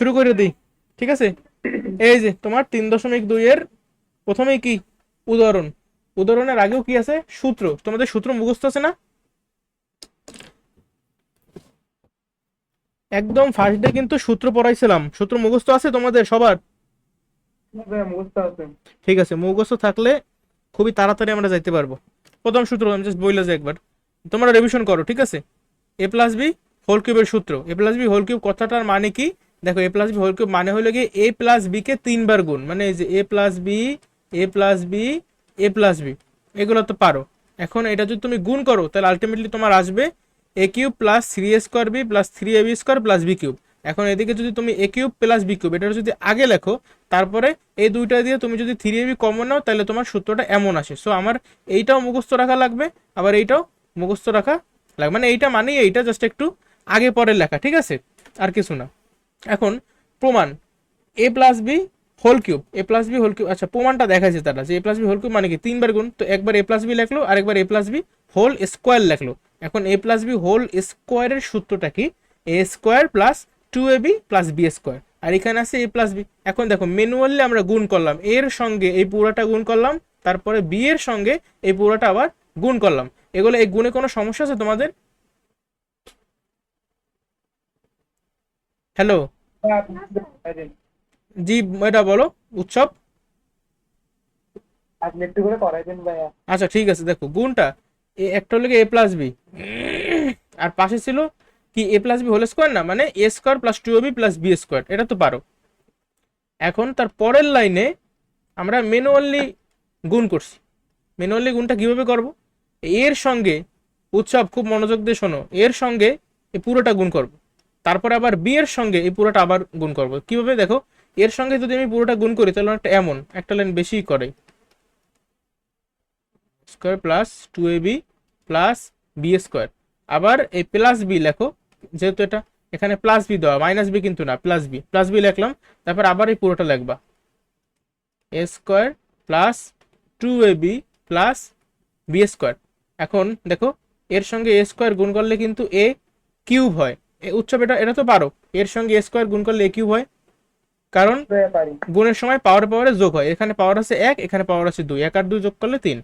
শুরু করে দিই, ঠিক আছে। এই যে তোমার 3.2 এর প্রথমেই কি উদাহরণ, উদাহরণের আগেও কি আছে সূত্র, তোমাদের সূত্র মুখস্থ আছে না? একদম ফার্স্ট ডে কিন্তু সূত্র পড়াইছিলাম, সূত্র মুখস্থ আছে তোমাদের সবার? ঠিক আছে, মুখস্থ থাকলে খুবই তাড়াতাড়ি আমরা যাইতে পারবো। প্রথম সূত্র আমি জাস্ট বইলা যে একবার তোমরা রিভিশন করো, ঠিক আছে। এ প্লাস বি হোল কিউবের সূত্র, এ প্লাস বি হোল কিউব কথাটার মানে কি? দেখো a plus B whole cube মানে হলো গিয়ে এ প্লাস বি কে 3 বার গুণ, মানে এই যে a plus b, A plus b, A plus B, এগুলো তো পারো। এখন এটা যদি তুমি গুণ করো তাহলে আলটিমেটলি তোমার আসবে a cube plus 3a² B plus 3ab² plus b cube. এখন এদিকে যদি তুমি a cube plus b cube এটা যদি আগে লেখো, তারপরে এই দুইটা দিয়ে তুমি যদি 3ab কমন নাও তাহলে তোমার সূত্রটা এমন আসে। সো আমার এইটাও মুখস্থ রাখা লাগবে, আবার এইটাও মুখস্থ রাখা লাগবে, মানে এইটা মানে এইটা জাস্ট একটু আগে পরে লেখা, ঠিক আছে, আর কিছু না। এখন প্রমাণ এ প্লাস বি হোল কিউব, এ প্লাস বি হোল কিউব, আচ্ছা প্রমাণটা দেখাইছে তারা যে a plus B whole cube মানে কি 3 বার গুণ, তো একবার এ প্লাস বি লেখলো আর একবার a plus B whole square লেখলো। এখন এ প্লাস বি হোল স্কোয়ারের সূত্রটা কি? A square plus 2ab plus B square, আর এখানে আছে এ প্লাস বি। এখন দেখো ম্যানুয়ালি আমরা গুণ করলাম, এর সঙ্গে এই পুরোটা গুণ করলাম, তারপরে বি এর সঙ্গে এই পুরোটা আবার গুণ করলাম। এগুলো এই গুণে কোনো সমস্যা আছে তোমাদের? হ্যালো, জি, এটা বলো উৎসব। আপনি একটু করে করাই দেন ভাইয়া। আচ্ছা ঠিক আছে, দেখো গুণটা একটা হলো এ প্লাস বি, আর পাশে ছিল কি a plus B whole square, না মানে a square plus 2ab plus B square, এটা তো পারো। এখন তার পরের লাইনে আমরা ম্যানুয়ালি গুণ করছি। ম্যানুয়ালি গুণটা কিভাবে করব? এর সঙ্গে, উৎসব খুব মনোযোগ দিয়ে শোনো, এর সঙ্গে এই পুরোটা গুণ করব, তারপরে আবার বি এর সঙ্গে এই পুরোটা আবার গুণ করব। কিভাবে দেখো, এর সঙ্গে যদি আমি পুরোটা গুণ করি তাহলে একটা এমন একটা লাইন বেশি করে, square plus 2ab plus B square. আবার এই প্লাস বি লেখো, যেহেতু এটা এখানে প্লাস বি দেওয়া, মাইনাস বি কিন্তু না, প্লাস বি, প্লাস বি লিখলাম। তারপর আবার এই পুরোটা লিখবা a square plus 2ab plus B square. এখন দেখো এর সঙ্গে এ স্কোয়ার গুণ করলে কিন্তু এ কিউব হয়। উৎসব এটা এটা তো পারো, এর সঙ্গে এ স্কোয়ার গুণ করলে এ কিউব হয়, কারণ ভাইয়া পারি। গুণের সময় পাওয়ার পাওয়ারে যোগ হয়, এখানে পাওয়ার আছে 1, এখানে পাওয়ার আছে 2, 1 আর 2 যোগ করলে 3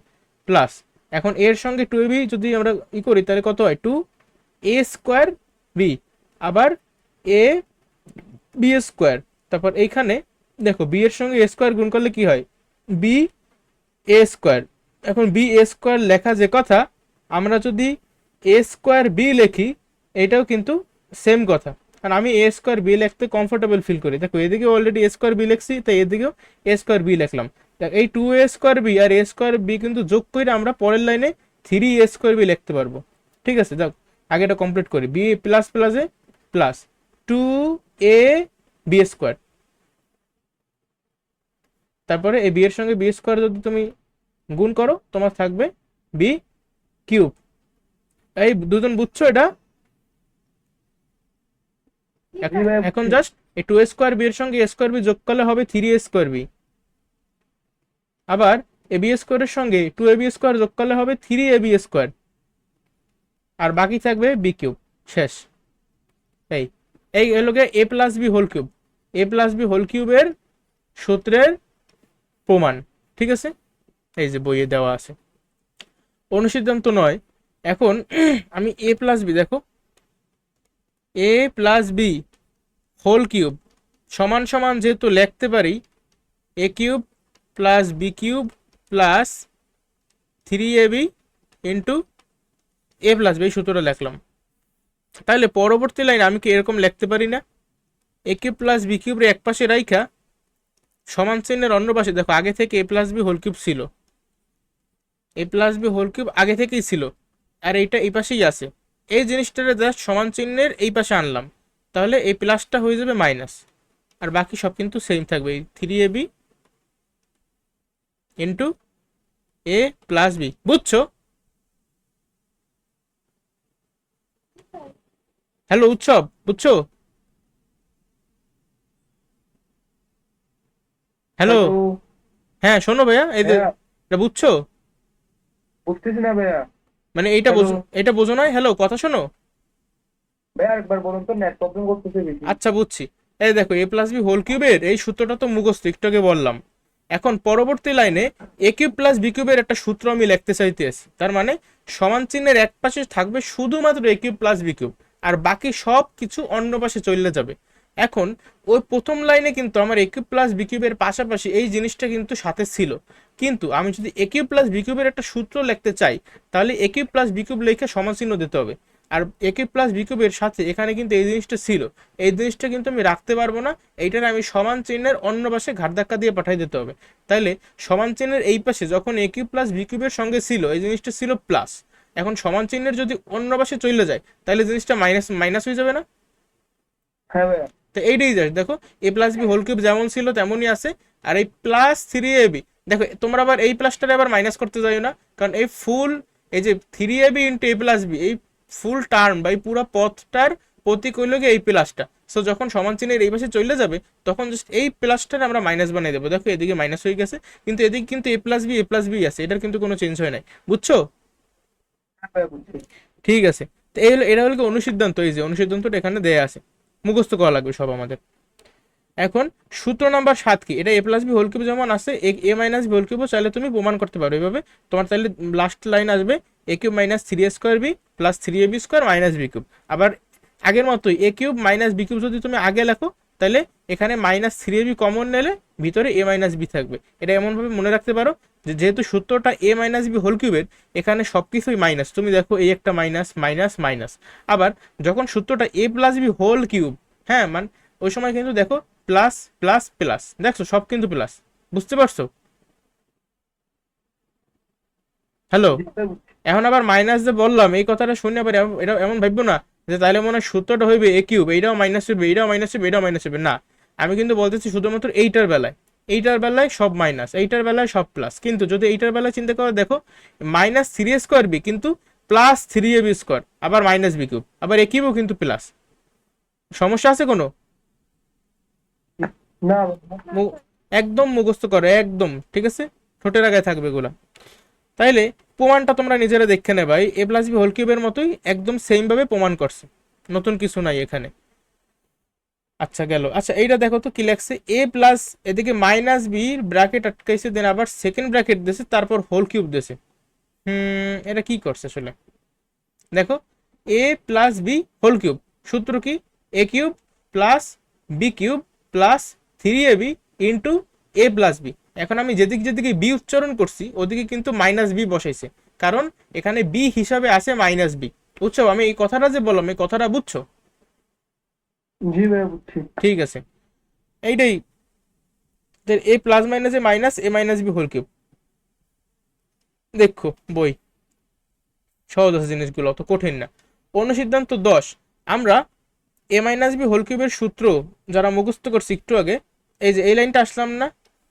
প্লাস। এখন এর সঙ্গে 2ab যদি আমরা ই করি তাহলে কত হয়, 2a² বি, আবার এ বি স্কোয়ার। তারপর এইখানে দেখো বি এর সঙ্গে এ স্কোয়ার গুণ করলে কি হয়, বি এ স্কোয়ার। এখন বি এ স্কোয়ার লেখা যে কথা, আমরা যদি এ স্কোয়ার বি লিখি এটাও কিন্তু সেম কথা, কারণ আমি এ স্কোয়ার বি লিখতে কমফোর্টেবল ফিল করি। দেখো এদিকে অলরেডি এ স্কোয়ার বি লিখছি, তাই এদিকেও এ স্কোয়ার বি লিখলাম। এই 2a² B R a square B কিন্তু যোগ করে আমরা পরের লাইনে 3a² বি লিখতে পারবো। ঠিক আছে, যাক আগে এটা কমপ্লিট করি, বি প্লাস প্লাসে প্লাস 2ab², তারপরে এই বি এর সঙ্গে বি স্কোয়ার যদি তুমি গুণ করো তোমার থাকবে বি কিউব। এই দুজন বুঝছো এটা? জি ভাইয়া এখন বুঝছি। জাস্ট এই 2a² বি এর সঙ্গে a² বি যোগ করলে হবে 3a²বি, আবার এ বি স্কোয়ারের সঙ্গে 2ab² যোগ করলে হবে 3ab², আর বাকি থাকবে বি কিউব। শেষ। এই এই এলোকে এ প্লাস বি হোল কিউব, এ প্লাস বি হোল কিউবের সূত্রের প্রমাণ, ঠিক আছে, এই যে বইয়ে দেওয়া আছে। অনুসিদ্ধান্ত নয়। এখন আমি এ প্লাস বি, দেখো a plus B whole cube সমান সমান যেহেতু লিখতে পারি a cube plus b cube plus 3ab into a plus b, এই সূত্রটা লিখলাম। তাহলে পরবর্তী লাইন আমি কি এরকম লিখতে পারি না, এ কিউব প্লাস বি কিউবের এক পাশে রাইখা সমান চিহ্নের অন্য পাশে, দেখো আগে থেকে এ প্লাস বি হোল কিউব ছিল, এ প্লাস বি হোল কিউব আগে থেকেই ছিল, আর এইটা এই পাশেই আছে, এই জিনিসটা জাস্ট সমান চিহ্নের এই পাশে আনলাম, তাহলে এই প্লাসটা হয়ে যাবে মাইনাস, আর বাকি সব কিন্তু সেম থাকবে, 3ab into a plus B. বুঝছো? হ্যালো উৎসব, বুঝছো? Hello, hello. হ্যাঁ শোনো ভাইয়া, এই যে ভাইয়া এটা বুঝছো? বুঝতেছি না ভাইয়া। মানে এইটা হ্যালো। বোঝো, এটা বোঝো নয়, হ্যালো কথা শোনো। ভাইয়া একবার বলুন তো, নেট প্রবলেম করতেছে বেশি। আচ্ছা বুঝছি। এই দেখো এ প্লাস বি হোল কিউবের এই সূত্রটা তো মুখস্থ, একটু আগে বললাম। এখন পরবর্তী লাইনে এ কিউব প্লাস বি কিউবের একটা সূত্র আমি লিখতে চাইতেছি, তার মানে সমান চিহ্নের এক পাশে থাকবে শুধুমাত্র এ কিউব প্লাস বি কিউব, আর বাকি সব কিছু অন্য পাশে চলে যাবে। এখন ওই প্রথম লাইনে কিন্তু আমার এ কিউব প্লাস বি কিউবের পাশাপাশি এই জিনিসটা কিন্তু সাথে ছিল, কিন্তু আমি যদি এ কিউব প্লাস বি কিউবের একটা সূত্র লিখতে চাই, তাহলে এ কিউব প্লাস বি কিউব লিখে সমান চিহ্ন দিতে হবে। আর এ কিউব প্লাস বি কিউবের সাথে এখানে কিন্তু এই জিনিসটা ছিল, এই জিনিসটা কিন্তু আমি রাখতে পারবো না, এইটার আমি সমান চিহ্নের অন্য পাশে ঘাট ধাক্কা দিয়ে পাঠিয়ে দিতে হবে। তাইলে সমান চিহ্নের এই পাশে যখন এ কিউব প্লাস বি কিউবের সঙ্গে ছিল এই জিনিসটা ছিল প্লাস, এখন সমান চিহ্নের যদি অন্য পাশে চলে যায় তাহলে জিনিসটা মাইনাস মাইনাস হয়ে যাবে না? হ্যাঁ ভাইয়া। তো এইটাই জাস্ট দেখো a plus B whole cube যেমন ছিল তেমনই আছে, আর এই প্লাস থ্রি এ বি দেখো তোমরা আবার এই প্লাসটারে আবার মাইনাস করতে যাও না, কারণ এই ফুল এই যে three a b into a plus b এই ফুল টার্ম বা এই পুরো পথটার প্রতীক হইল গিয়ে এই প্লাসটা। সো যখন সমান চিহ্নের এই পাশে চলে যাবে তখন জাস্ট এই প্লাসটার আমরা মাইনাস বানিয়ে দেবো। দেখো এদিকে মাইনাস হয়ে গেছে, কিন্তু এদিকে কিন্তু এ প্লাস বি আছে, এটার কিন্তু কোনো চেঞ্জ হয় নাই, বুঝছো? হ্যাঁ ভাইয়া বুঝছি। ঠিক আছে, তো এই হলো এটা হলো কি অনুসিদ্ধান্ত, এই যে অনুসিদ্ধান্তটা এখানে দেয়া আছে, মুখস্থ করা লাগবে সব আমাদের। এখন সূত্র নাম্বার 7 কি, এটা এ প্লাস বি হোল কিউব যেমন আছে এ মাইনাস বি হোল কিউবও চাইলে তুমি প্রমাণ করতে পারো এইভাবে। তোমার তাহলে লাস্ট লাইন আসবে a cube minus three a square B plus three a b square minus B cube. আবার আগের মতোই a cube minus B cube যদি তুমি আগে লেখো তাহলে এখানে minus three a b common নিলে ভিতরে এ মাইনাস বি থাকবে। এটা এমনভাবে মনে রাখতে পারো যে যেহেতু সূত্রটা এ মাইনাস বি হোল কিউবের, এখানে সব কিছুই মাইনাস, তুমি দেখো এই একটা মাইনাস মাইনাস মাইনাস। আবার যখন সূত্রটা এ প্লাস বি হোল কিউব, হ্যাঁ মানে ওই সময় কিন্তু দেখো প্লাস প্লাস প্লাস, দেখছো সব কিন্তু প্লাস, বুঝতে পারছো? হ্যালো, জি ভাইয়া বুঝছি। এখন আবার মাইনাস যে বললাম এই কথাটা শুনে আবার এটা এমন ভাববো না যে তাহলে মনে হয় সূত্রটা হইবে এ কিউব, এইটাও মাইনাস হবে, এইটাও মাইনাস হবে, এটাও মাইনাস হবে, না। আমি কিন্তু বলতেছি শুধুমাত্র এইটার বেলায় সব মাইনাস, এইটার বেলায় সব প্লাস। কিন্তু যদি এইটার বেলায় চিন্তা করে দেখো minus three a square B কিন্তু plus three a b square আবার মাইনাস বি কিউব আবার এ কিউবও কিন্তু প্লাস, সমস্যা আছে কোনো? না ভাইয়া। মু- একদম মুখস্থ করো একদম, ঠিক আছে, ঠোঁটের আগায় থাকবে এগুলা। তাইলে প্রমাণটা তোমরা নিজেরা দেখে নেবে, ভাই এ প্লাস বি হোল কিউবের মতোই একদম সেম ভাবে প্রমাণ করছে, নতুন কিছু নাই এখানে। আচ্ছা গেল, আচ্ছা এইটা দেখো তো কি লেখছে, এ প্লাস এদিকে মাইনাস বি ব্র্যাকেট আটকাইছে, দেন আবার সেকেন্ড ব্র্যাকেট দিয়েছে, তারপর হোল কিউব দিয়েছে। এটা কি করছে আসলে, দেখো a plus B whole cube, সূত্র কি a cube plus b cube plus three a b into a plus b. এখন আমি যেদিকে যেদিকে বি উচ্চারণ করছি ওদিকে কিন্তু মাইনাস বি বসাইছে, কারণ এখানে বি হিসাবে আছে মাইনাস বি, বুঝছো? আমি এই কথাটা যে বললাম এই কথাটা বুঝছো? জি ভাইয়া বুঝছি। ঠিক আছে, এইটাই এ প্লাস মাইনাসে মাইনাস এ মাইনাস বি হোল কিউব, দেখো বই সহজ আছে জিনিসগুলো, অত কঠিন না। অনুসিদ্ধান্ত 10, আমরা এ মাইনাস বি হোল কিউবের সূত্র যারা মুখস্থ করছি একটু আগে, এই যে এই লাইনটা আসলাম না,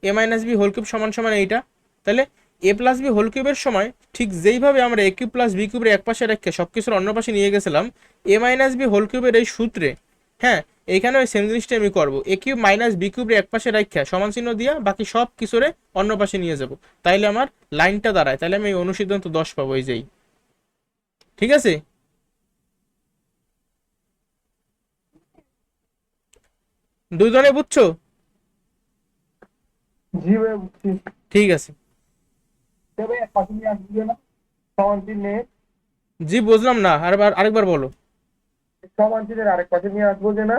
এ মাইনাস বি হোল কিউব সমান সমান এইটা, তাহলে এ প্লাস বি হোল কিউবের সময় ঠিক যেইভাবে আমরা এ কিউব প্লাস বি কিউবের এক পাশে রেখে সব কিছুর অন্য পাশে নিয়ে গেছিলাম, এ মাইনাস বি হোল কিউবের এই সূত্রে, হ্যাঁ এইখানে ওই সেম জিনিসটা আমি করবো, এ কিউব মাইনাস বি কিউবের এক পাশে রাখা সমান চিহ্ন দিয়া বাকি সব কিছুরে অন্য পাশে নিয়ে যাব, তাইলে আমার লাইনটা দাঁড়ায়, তাহলে আমি এই অনুসিদ্ধান্ত 10 পাবো, এই যেই, ঠিক আছে? দুইজনে বুঝছো? জি ভাইয়া বুঝছি। ঠিক আছে, তো ভাইয়া পাশে নিয়ে আসবে না সমান চিহ্নে, জি বুঝলাম না, আরেকবার বলো। সমান চিহ্নের আরেক পাশে নিয়ে আসবো যে না।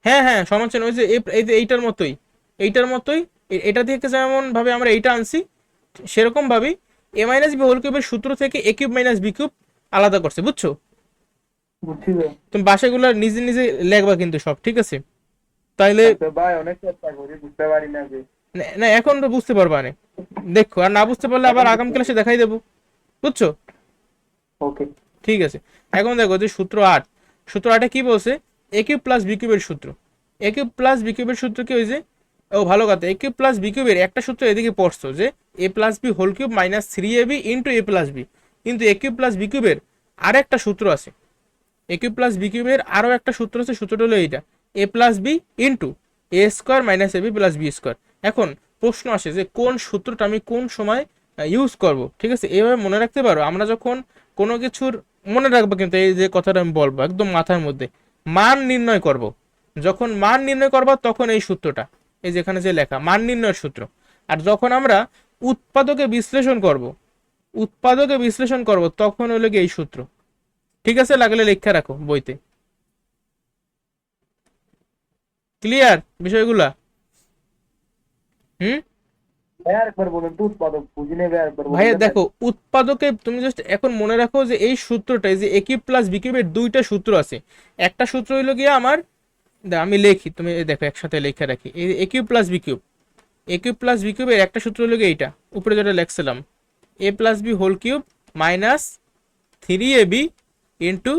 হ্যাঁ হ্যাঁ সমান চিহ্ন ওই যে এই যে এইটার মতোই এটা থেকে যেমন ভাবে আমরা এইটা আনছি সেরকম ভাবেই এ মাইনাস বি হোল কিউবের সূত্র থেকে এ কিউব মাইনাস বি কিউব আলাদা করছে, বুঝছো? বুঝছি ভাইয়া। তুমি বাসাগুলো নিজে নিজে লেখবা কিন্তু সব, ঠিক আছে? তাইলে আচ্ছা ভাই, অনেক চেষ্টা করি, বুঝতে পারি না যে। না না, এখন তো বুঝতে পারবা না, দেখো, আর না বুঝতে পারলে আবার এখন আগাম বুঝতে ক্লাসে দেখাই দেবো, বুঝছো? ওকে। ঠিক আছে, এখন দেখো যে সূত্র 8 কি বলছে, এ কিউব প্লাস বি কিউবের সূত্র, এ কিউব প্লাস বি কিউবের সূত্র কি হয়েছে, ও ভালো কথা, এ কিউব প্লাস বি কিউবের একটা সূত্র এদিকে পড়ছো যে a plus B whole cube minus three a b into a plus b, কিন্তু এ কিউব প্লাস বি কিউবের আর একটা সূত্র আছে, এ কিউব প্লাস বি কিউবের আরও একটা সূত্র আছে, সূত্রটা হলো এইটা এ plus b into a square minus a b plus B square. এখন প্রশ্ন আসে যে কোন সূত্রটা আমি কোন সময় ইউজ করব, ঠিক আছে? এইভাবে মনে রাখতে পারো, আমরা যখন কোনো কিছুর মনে রাখবো, কিন্তু এই যে কথাটা আমি বলবো একদম মাথার মধ্যে, মান নির্ণয় করব, যখন মান নির্ণয় করবা তখন এই সূত্রটা, এই যেখানে যে লেখা মান নির্ণয়ের সূত্র। আর যখন আমরা উৎপাদকে বিশ্লেষণ করব, তখন হলো কি এই সূত্র। ঠিক আছে, লাগলে লেখা রাখো বইতে। ক্লিয়ার বিষয়গুলা? হুম ভাই আরেকবার বলেন তো, উৎপাদক বুঝিনি ভাই, আরেকবার বলেন ভাইয়া তো। দেখো, উৎপাদকে তুমি জাস্ট এখন মনে রাখো যে এই সূত্রটাই, যে এ কিউব প্লাস বি কিউবের দুইটা সূত্র আছে। একটা সূত্র হইলো গিয়ে আমার, আমি লিখি, তুমি দেখো একসাথে লেখা রাখি, এই a cube plus b cube, a cube plus b কিউবের একটা সূত্র হলো গিয়ে এইটা উপরে যেটা লিখছিলাম, a plus B whole cube minus 3ab into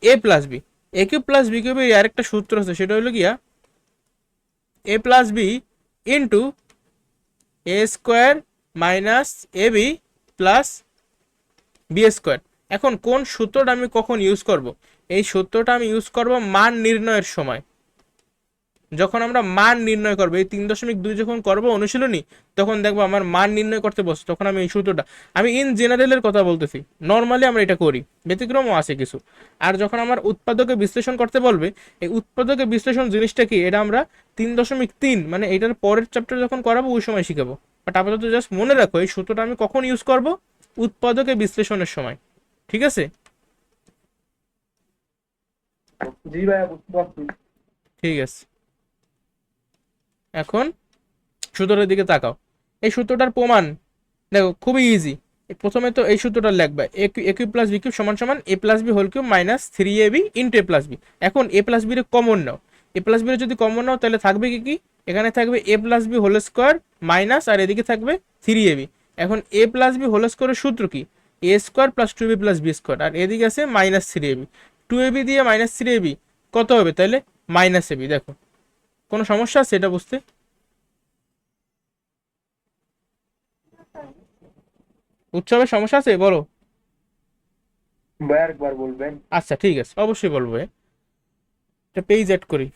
a plus b. A cube plus b কিউবের আরেকটা সূত্র আছে, সেটা হলো গিয়া a plus b into a square minus a b plus B square. এখন কোন সূত্রটা আমি কখন ইউজ করব? এই সূত্রটা আমি ইউজ করব মান নির্ণয়ের সময়। যখন আমরা মান নির্ণয় করবো, এই 3.2 যখন করবো অনুশীলনী, তখন দেখবো আমার মান নির্ণয় করতে বসে, তখন আমি এই সূত্রটা, আমি ইন জেনারেলের কথা বলতেছি, নর্মালি আমরা এটা করি, ব্যতিক্রমও আছে কিছু। আর যখন আমার উৎপাদকে বিশ্লেষণ করতে বলবে, এই উৎপাদকে বিশ্লেষণ জিনিসটা কি, এটা আমরা 3.3 মানে এটার পরের চ্যাপ্টার যখন করাবো ওই সময় শিখাবো। বাট আপাতত জাস্ট মনে রাখো এই সূত্রটা আমি কখন ইউজ করব, উৎপাদকে বিশ্লেষণের সময়। ঠিক আছে? জি ভাইয়া, বুঝতে পারছি। ঠিক আছে, এখন সূত্রের দিকে তাকাও। এই সূত্রটার প্রমাণ দেখো খুবই ইজি। প্রথমে তো এই সূত্রটা লিখবে, a cube plus b cube সমান সমান a plus B whole cube minus 3ab into a plus b. এখন এ প্লাস বি এর কমন নাও, এ প্লাস বি এর যদি কমন নাও তাহলে থাকবে কি কি, এখানে থাকবে a plus B whole square minus, আর এদিকে থাকবে 3ab। এখন এ প্লাস বি হোল স্কোয়ারের সূত্র কি, a square plus 2b plus B square, আর এদিকে আছে মাইনাস 3ab। 2ab দিয়ে মাইনাস 3ab কত হবে, তাহলে মাইনাস ab। দেখো কোনো সমস্যা আছে এটা বুঝতে? উৎসবের সমস্যা আছে বলো। ভাই আরেকবার বলবেন। আচ্ছা ঠিক আছে, অবশ্যই বলবো। এটা পেজ অ্যাড করি।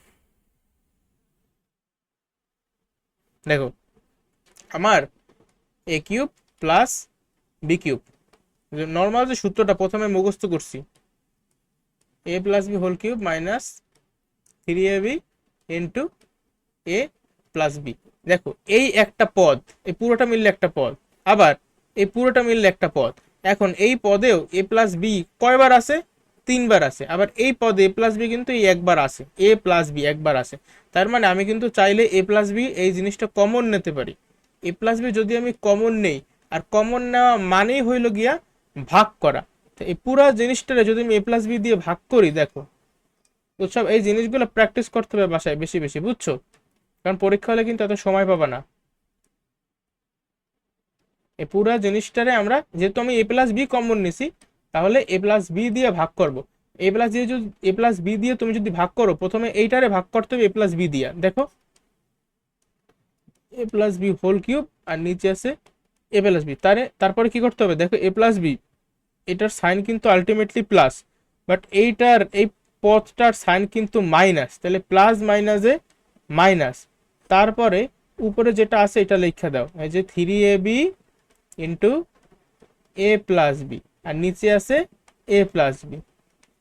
দেখো, আমার a cube plus b cube, normal যে সূত্রটা প্রথমে মুখস্থ করছি, a plus B whole cube minus 3ab into a plus b. দেখো এই একটা পদ, এই পুরোটা মিললে একটা পদ, আবার এই পুরোটা মিললে একটা পদ। এখন এই পদেও এ প্লাস বি কয়বার আছে, 3বার আছে। আবার এই পদে এ প্লাস বি কিন্তু এই একবার আছে, এ প্লাস বি একবার আছে। তার মানে আমি কিন্তু চাইলে এ প্লাস বি এই জিনিসটা কমন নিতে পারি। এ প্লাস বি যদি আমি কমন নেই, আর কমন নেওয়া মানেই হইল গিয়া ভাগ করা, তো এই পুরা জিনিসটারে যদি আমি এ প্লাস বি দিয়ে ভাগ করি, দেখো উৎসব এই জিনিসগুলো প্র্যাকটিস করতে হবে বাসায় বেশি বেশি, বুঝছো? কারণ পরীক্ষা হলে কিন্তু এত সময় পাবা না। এই পুরো জিনিসটারে আমরা, যেহেতু আমি এ প্লাস বি কমন নিছি, তাহলে এ প্লাস বি দিয়ে ভাগ করব। এ প্লাস দিয়ে যদি এ প্লাস বি দিয়ে তুমি যদি ভাগ করো, প্রথমে এইটারে ভাগ করতে হবে এ প্লাস বি দিয়া। দেখো a plus B whole cube, আর নিচে আছে এ প্লাস বি, তারপরে কি করতে হবে, দেখো এ প্লাস বি, এটার সাইন কিন্তু আলটিমেটলি প্লাস, বাট এইটার এই পদটার সাইন কিন্তু মাইনাস, তাহলে প্লাস মাইনাসে মাইনাস। তারপরে উপরে যেটা আছে এটা লিখে দাও, এই যে 3ab into a plus B, আর নিচে আছে এ প্লাস বি।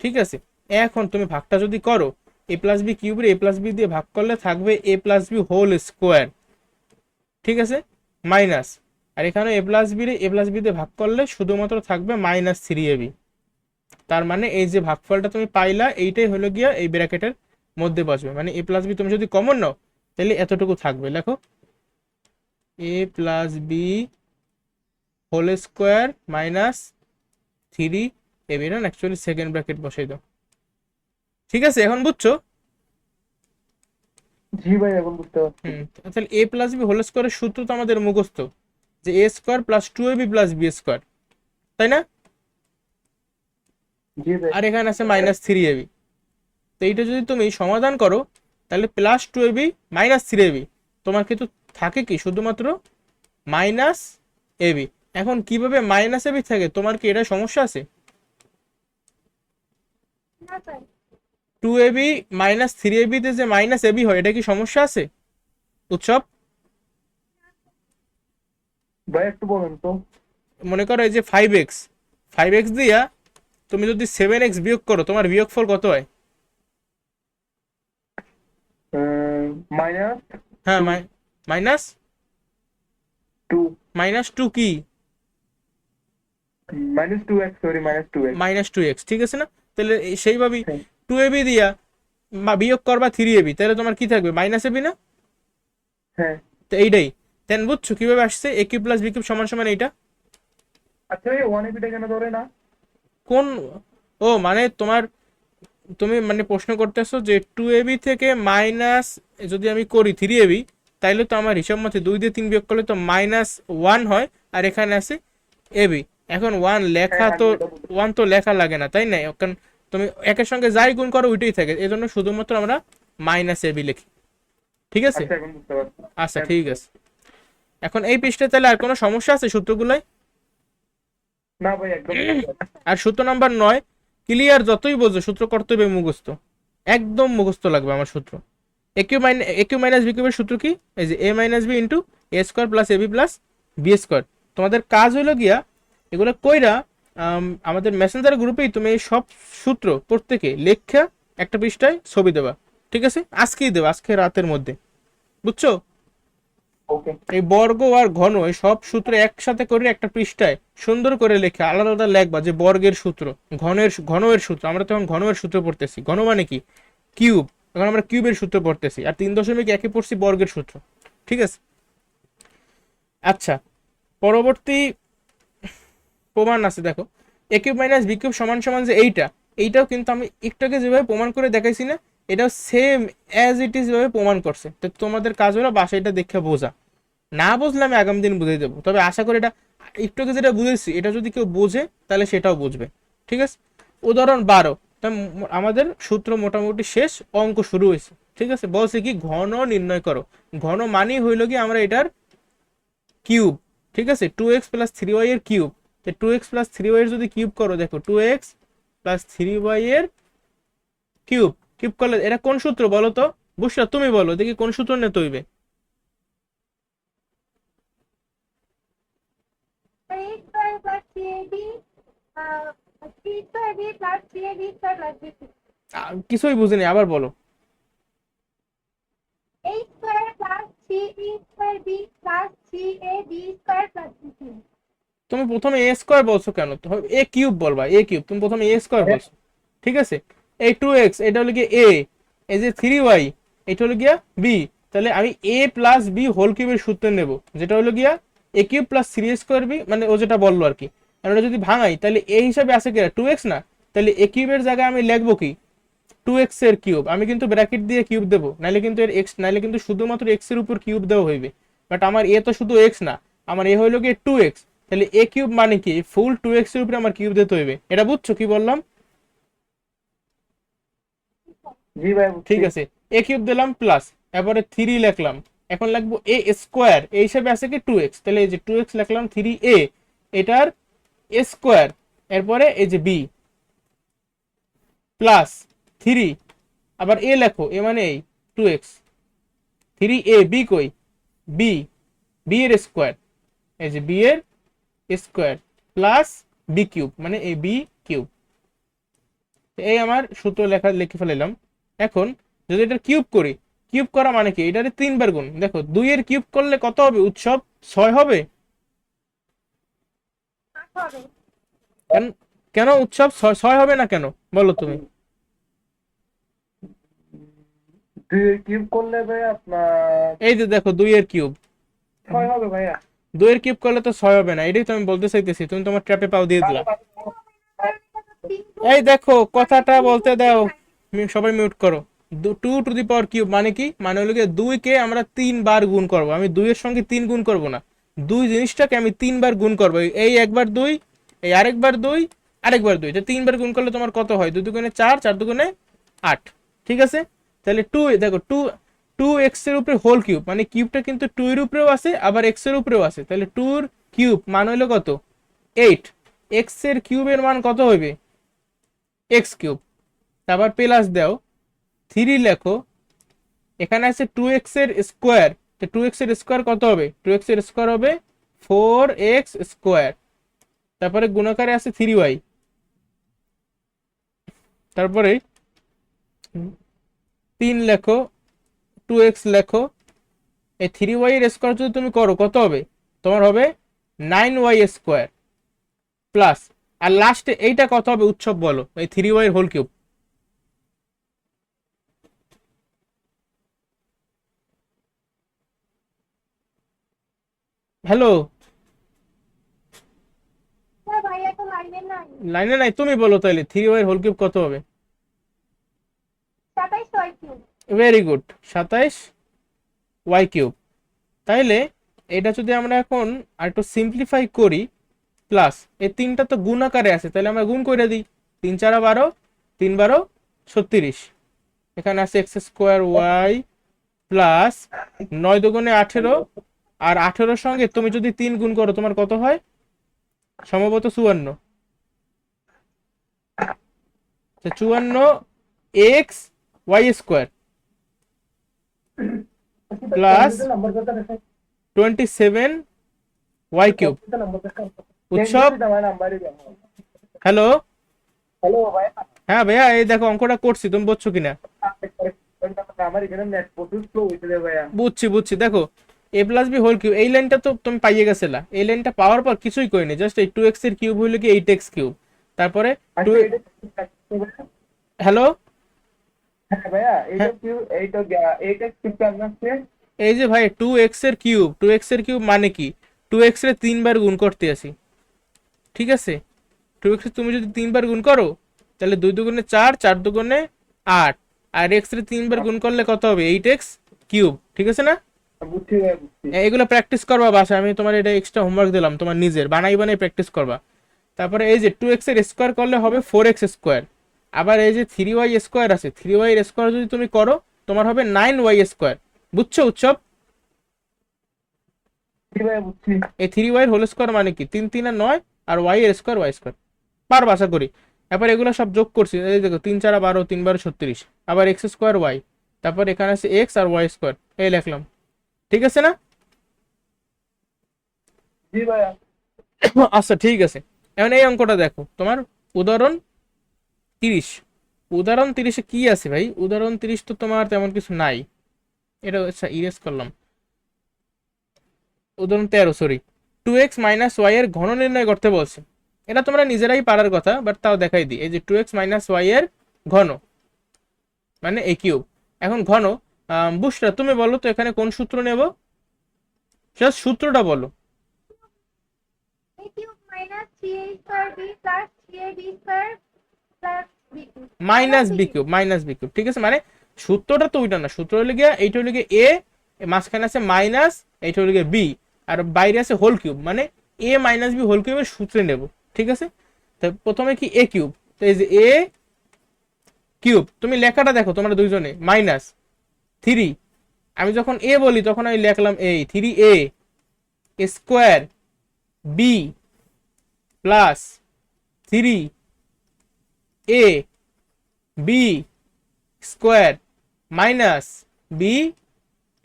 ঠিক আছে, এখন তুমি ভাগটা যদি করো, এ প্লাস বি কিউবের এ প্লাস বি দিয়ে ভাগ করলে থাকবে a plus B whole square. ঠিক আছে, মাইনাস, আর এখানে এ প্লাস বি এ প্লাস বি দিয়ে ভাগ করলে শুধুমাত্র থাকবে মাইনাস 3ab। তার মানে এই যে ভাগফলটা তুমি পাইলা, এইটাই হলো গিয়া এই ব্র্যাকেটের মধ্যে বসবে, মানে এ প্লাস বি তুমি যদি কমন নাও তাহলে এতটুকু থাকবে। লেখো a plus B whole square minus 3ab, না অ্যাকচুয়ালি সেকেন্ড ব্র্যাকেট বসাই দাও। ঠিক আছে, এখন বুঝছো? জি ভাই, এখন বুঝতে পারছি। তাহলে এ প্লাস বি হোল স্কোয়ারের সূত্র তো আমাদের মুখস্থ, যে a square plus 2ab plus B square, তাই না? জি ভাই। আর এখানে আছে মাইনাস 3ab। তো এইটা যদি তুমি সমাধান করো, তাহলে প্লাস 2ab মাইনাস 3ab, তোমার কিন্তু থাকে কি শুধুমাত্র মাইনাস ab। এখন কিভাবে মাইনাস ab থাকে, তোমার কি এটা সমস্যা আছে? 2ab মাইনাস 3ab তে যে মাইনাস ab হয়, এটা কি সমস্যা আছে উৎসব? ভাই একটু বলেন তো। মনে করো এই যে 5x, 5x দিয়া তুমি যদি 7x বিয়োগ করো, তোমার বিয়োগফল কত হয়? মাইনাস হ্যাঁ, টু মাইনাস টু -2 কি? -2x, sorry, -2x। -2x, ঠিক আছে না? তাহলে সেইভাবেই 2ab দিয়া বিয়োগ করবা 3ab, তাহলে তোমার কি থাকবে? -ab না? হ্যাঁ। তো এইটাই দেন, বুঝছো কিভাবে আসছে a cube plus b cube সমান সমান এইটা? আচ্ছা, এই 1ab কেন ধরে না? কোন, ও মানে তোমার, তুমি মানে প্রশ্ন করতেছো যে 2ab থেকে মাইনাস যদি আমি করি 3ab, তাইলে তো আমার হিসাব মতে 2 দিয়ে 3 বিয়োগ করলে তো -1 হয়, আর এখানে আছে ab। এখন 1 হ্যাঁ, লেখা আমি তো, এটা বুঝতে 1 তো লেখা লাগে না তাই না? কারণ তুমি একের সঙ্গে যাই গুণ করো ওইটাই থাকে, এই জন্য শুধুমাত্র আমরা -ab লিখি, ঠিক আছে? আচ্ছা, এখন বুঝতে পারছি। আচ্ছা হ্যাঁ, ঠিক বুঝতে আছে। পারছি। এখন এই পৃষ্ঠে তাহলে আর কোনো সমস্যা আছে সূত্রগুলাই? না ভাই, একদম বুঝতে পারছি। আর সূত্র নাম্বার 9, ক্লিয়ার, যতই বোঝো সূত্র করতে হবে মুখস্থ, একদম মুখস্থ লাগবে আমার সূত্র। এ কিউ মাইনাস বি কিউবের সূত্র কি? এই যে a minus b into a square plus a b plus B square. তোমাদের কাজ হলো গিয়া এগুলো কইরা আমাদের মেসেঞ্জার গ্রুপেই তুমি এই সব সূত্র প্রত্যেকে লেখা একটা পৃষ্ঠায় ছবি দেবা, ঠিক আছে? আজকেই দেবা, আজকে রাতের মধ্যে, বুঝছো? ওকে। এই বর্গ আর ঘন এই সব সূত্র একসাথে করে একটা পৃষ্ঠায় সুন্দর করে লেখা আলাদা আলাদা লেখবা, যে বর্গের সূত্র, ঘনের সূত্র। আমরা তখন ঘনের সূত্র পড়তেছি, ঘন মানে কি? কিউব। এখন আমরা কিউবের সূত্র পড়তেছি, আর 3.1 পড়ছি বর্গের সূত্র, ঠিক আছে? আচ্ছা, পরবর্তী প্রমাণ আছে, দেখো এ কিউব মাইনাস বি কিউব সমান সমান যে এইটাও কিন্তু আমি একটু আগে যেভাবে প্রমাণ করে দেখাইছি না, এটাও সেম অ্যাজ ইট ইজ ভাবে প্রমাণ করছে। তো তোমাদের কাজ হলো বাসায় এটা দেখে বোঝা, না বুঝলে আমি আগামী দিন বুঝিয়ে দেবো। তবে আশা করি এটা একটু আগে যেটা বুঝেছি এটা যদি কেউ বোঝে তাহলে সেটাও বুঝবে, ঠিক আছে? উদাহরণ 12, আমাদের সূত্র মোটামুটি শেষ, অঙ্ক শুরু হয়েছে, ঠিক আছে? বলছে কি ঘন নির্ণয় করো। ঘন মানেই হইল কি আমরা এটার কিউব, ঠিক আছে? 2x প্লাস 3y এর কিউব। তো 2x প্লাস 3y এর যদি কিউব করো, দেখো 2x প্লাস 3y এর কিউব, কিউব করলে এটা কোন সূত্র বলো তো? বুঝছো? তুমি বলো দেখি কোন সূত্র নিতে হইবে? A square plus 3ab, 3 square b plus 3ab square plus b cube. কিছুই বুঝিনি, আবার বলো। A square plus 3b square b plus 3ab square plus b cube. তুমি প্রথমে এ স্কোয়ার বলছো কেন? এ কিউব বলবা, এ কিউব। তুমি প্রথমে এ স্কোয়ার বলছো, ঠিক আছে? এই 2x এটা হলো গিয়ে এ, এই যে 3y এটা হলো গিয়া বি। তাহলে আমি এ প্লাস বি হোল কিউবের সূত্র নেব, যেটা হলো গিয়া এ কিউব প্লাস 3 স্কোয়ার বি, মানে ও যেটা বললো আর কি। আর ওটা যদি ভাঙাই তাহলে এ হিসাবে আছে কি 2x না? তাহলে এ কিউবের জায়গায় আমি লিখবো কি 2x এর কিউব। আমি কিন্তু ব্র্যাকেট দিয়ে কিউব দেবো, নাহলে কিন্তু এর এক্স, নাহলে কিন্তু শুধুমাত্র এক্স এর উপর কিউব দেওয়া হইবে। বাট আমার এ তো শুধু এক্স না, আমার এ হইলো কি 2x। তাহলে এ কিউব মানে কি ফুল 2x এর উপরে আমার কিউব দিতে হইবে। এটা বুঝছো কি বললাম? জি ভাই, বুঝছি। ঠিক আছে, এ কিউব দিলাম প্লাস, এবারে 3 লিখলাম। এখন লিখবো এ স্কোয়ার, এই হিসাবে আছে কি 2x। তাহলে এই যে 2x লিখলাম, 3a এটার স্কোয়ার, এরপরে এই যে বি প্লাস 3, আবার এ লেখো, এ মানে এই 2x, 3a, বি কই? বি, বি এর স্কোয়ার, এই যে বি এর স্কোয়ার প্লাস বি কিউব, মানে এই বি কিউব। এই আমার সূত্র লিখে ফেলাম। এখন যদি এটা কিউব করি, কিউব করা মানে কি? এটারে 3 বার গুণ। দেখো 2 এর কিউব করলে কত হবে উৎসব? 6 হবে। 8 হবে। কেন? কেন উৎসব 6 হবে না কেন বলো তুমি? 2 কিউব করলে ভাই আপনার এই যে দেখো 2 এর কিউব, 6 হবে ভাইয়া। 2 এর কিউব করলে তো 6 হবে না, এটাই তো আমি বলতে চাইতেছি, তুমি তোমার ট্র্যাপে পাও দিয়ে দিলা। এই দেখো কথাটা বলতে দাও, সবাই মিউট করো। 2 টু দি পাওয়ার কিউব মানে কি? মানে হলো গিয়ে 2 কে আমরা 3 বার গুণ করব। আমি 2 এর সঙ্গে 3 গুণ করব না, 2 জিনিসটাকে আমি 3 বার গুণ করব। এই একবার 2, এই আরেকবার 2, আরেকবার 2, তো 3 বার গুণ করলে তোমার কত হয়? 2 দুগুণে 4, 4 দুগুণে 8, ঠিক আছে? তাহলে 2, দেখো 2x এর উপরে হোল কিউব, মানে কিউবটা কিন্তু 2 এর উপরেও আছে আবার x এর উপরেও আছে। তাহলে 2 এর কিউব মান হলো কত? 8। x এর কিউবের মান কত হবে? X cube. তারপর প্লাস দাও, 3 লেখো, এখানে আছে 2x এর স্কোয়ার। তো 2x এর স্কোয়ার কত হবে? 2x এর স্কোয়ার হবে 4x স্কোয়ার। তারপরে গুণাকারে আছে 3y, তারপরে 3 লেখো, 2x লেখো, এই 3y এর স্কোয়ার যদি তুমি করো কত হবে, তোমার হবে 9y স্কোয়ার প্লাস, আর লাস্টে এইটা কত হবে উৎসব বলো, এই 3y এর হোল কিউব। হ্যালো, স্যার ভাইয়া তো লাইনে নাই। লাইনে নাই, তুমি বলো তাহলে 3y এর হোল কিউব কত হবে। 27 cube. Very good, 27y cube. তাইলে এটা যদি আমরা এখন আরেকটু সিম্পলিফাই করি, প্লাস এই তিনটা তো গুণ আকারে আছে, তাহলে আমরা গুণ করে দিই, 3 4 12, 3 12 36, এখানে আছে এক্স স্কোয়ার ওয়াই প্লাস 9 দুগুণে 18, আর 18 সঙ্গে তুমি যদি 3 গুণ করো তোমার কত হয়, সম্ভবত 54, 54 X Y square plus number बता रहे 27 ওয়াই কিউব। नंबर बता উৎসব, नंबर ही হ্যালো, हेलो भाई হ্যাঁ ভাইয়া এই দেখো অঙ্কটা করছি, তুমি বুঝছো কিনা। আমার এখানে নেট প্রচুর স্লো হইছে ভাইয়া। বুঝছি বুঝছি, দেখো a plus B whole cube, এই লাইনটা তো তুমি পাইয়ে গেছিলা, এই লাইনটা পাওয়ার পর কিছুই করিনি, জাস্ট এই 2x এর কিউব হইলো কি 8x কিউব, তারপরে হ্যালো, হ্যাঁ ভাইয়া এইটা কিউ এইটা 8x কিউব আসছে। এই যে ভাই 2x এর কিউব, 2x এর কিউব মানে কি, 2x এর 3 বার গুণ করতে আসি, ঠিক আছে, 2x এর তুমি যদি 3 বার গুণ করো তাহলে 2 দুগুণে 4, 4 দুগুণে 8, আর x এর 3 বার গুণ করলে কত হবে 8x কিউব, ঠিক আছে না। বুঝছি ভাই বুঝছি। এগুলো প্র্যাকটিস করবা বাসায়, আমি তোমার এটা এক্সট্রা হোমওয়ার্ক দিলাম, তোমার নিজের বানাই বানাই প্র্যাকটিস করবা। তারপরে এই যে 2x এর স্কোয়ার করলে হবে 4x স্কোয়ার, আবার এই যে 3y স্কোয়ার আছে, 3y এর স্কোয়ার যদি তুমি করো তোমার হবে 9y স্কোয়ার, বুঝছো উৎসব। বুঝছি ভাই বুঝছি। এই 3y এর হোল স্কোয়ার মানে কি 3 3 আর 9, আর y এর স্কোয়ার y স্কোয়ার, পারবা আশা করি। তারপর এগুলো সব যোগ করছি, এই দেখো 3 4 12, 3 12 36, আবার x স্কোয়ার y, তারপর এখানে আছে x আর y স্কোয়ার, এই লিখলাম, ঠিক আছে না। জি ভাইয়া। আচ্ছা ঠিক আছে, এখন এই অঙ্কটা দেখো, তোমার উদাহরণ 30, উদাহরণ 30-এ কি আছে ভাই, উদাহরণ 30 তো তোমার তেমন কিছু নাই, এটা আচ্ছা ইরেজ করলাম। উদাহরণ 13, সরি, 2x মাইনাস ওয়াই এর ঘন নির্ণয় করতে বলছে, এটা তোমরা নিজেরাই পারার কথা, বাট তাও দেখাই দিই, এই যে 2x মাইনাস ওয়াই এর ঘন মানে এ কিউব। এখন ঘন, বুশরা তুমি বলো তো এখানে কোন সূত্র নেব, জাস্ট সূত্রটা বলো। a cube minus 3a square b plus 3ab square plus b cube. Minus B cube, minus B cube, ঠিক আছে, মানে সূত্রটা তো ওইটা না, সূত্র হলে গিয়ে এইটা হলে গিয়ে এ, মাঝখানে আছে মাইনাস, এইটা হলে গিয়ে বি, আর বাইরে আছে হোল কিউব, মানে এ মাইনাস বি হোল কিউবের সূত্রে নেব, ঠিক আছে। তো প্রথমে কি এ কিউব, তো এই যে এ কিউব, তুমি লেখাটা দেখো তোমরা দুইজনে, মাইনাস 3, আমি যখন এ বলি তখন আমি লিখলাম এই 3a square B plus 3a B square minus B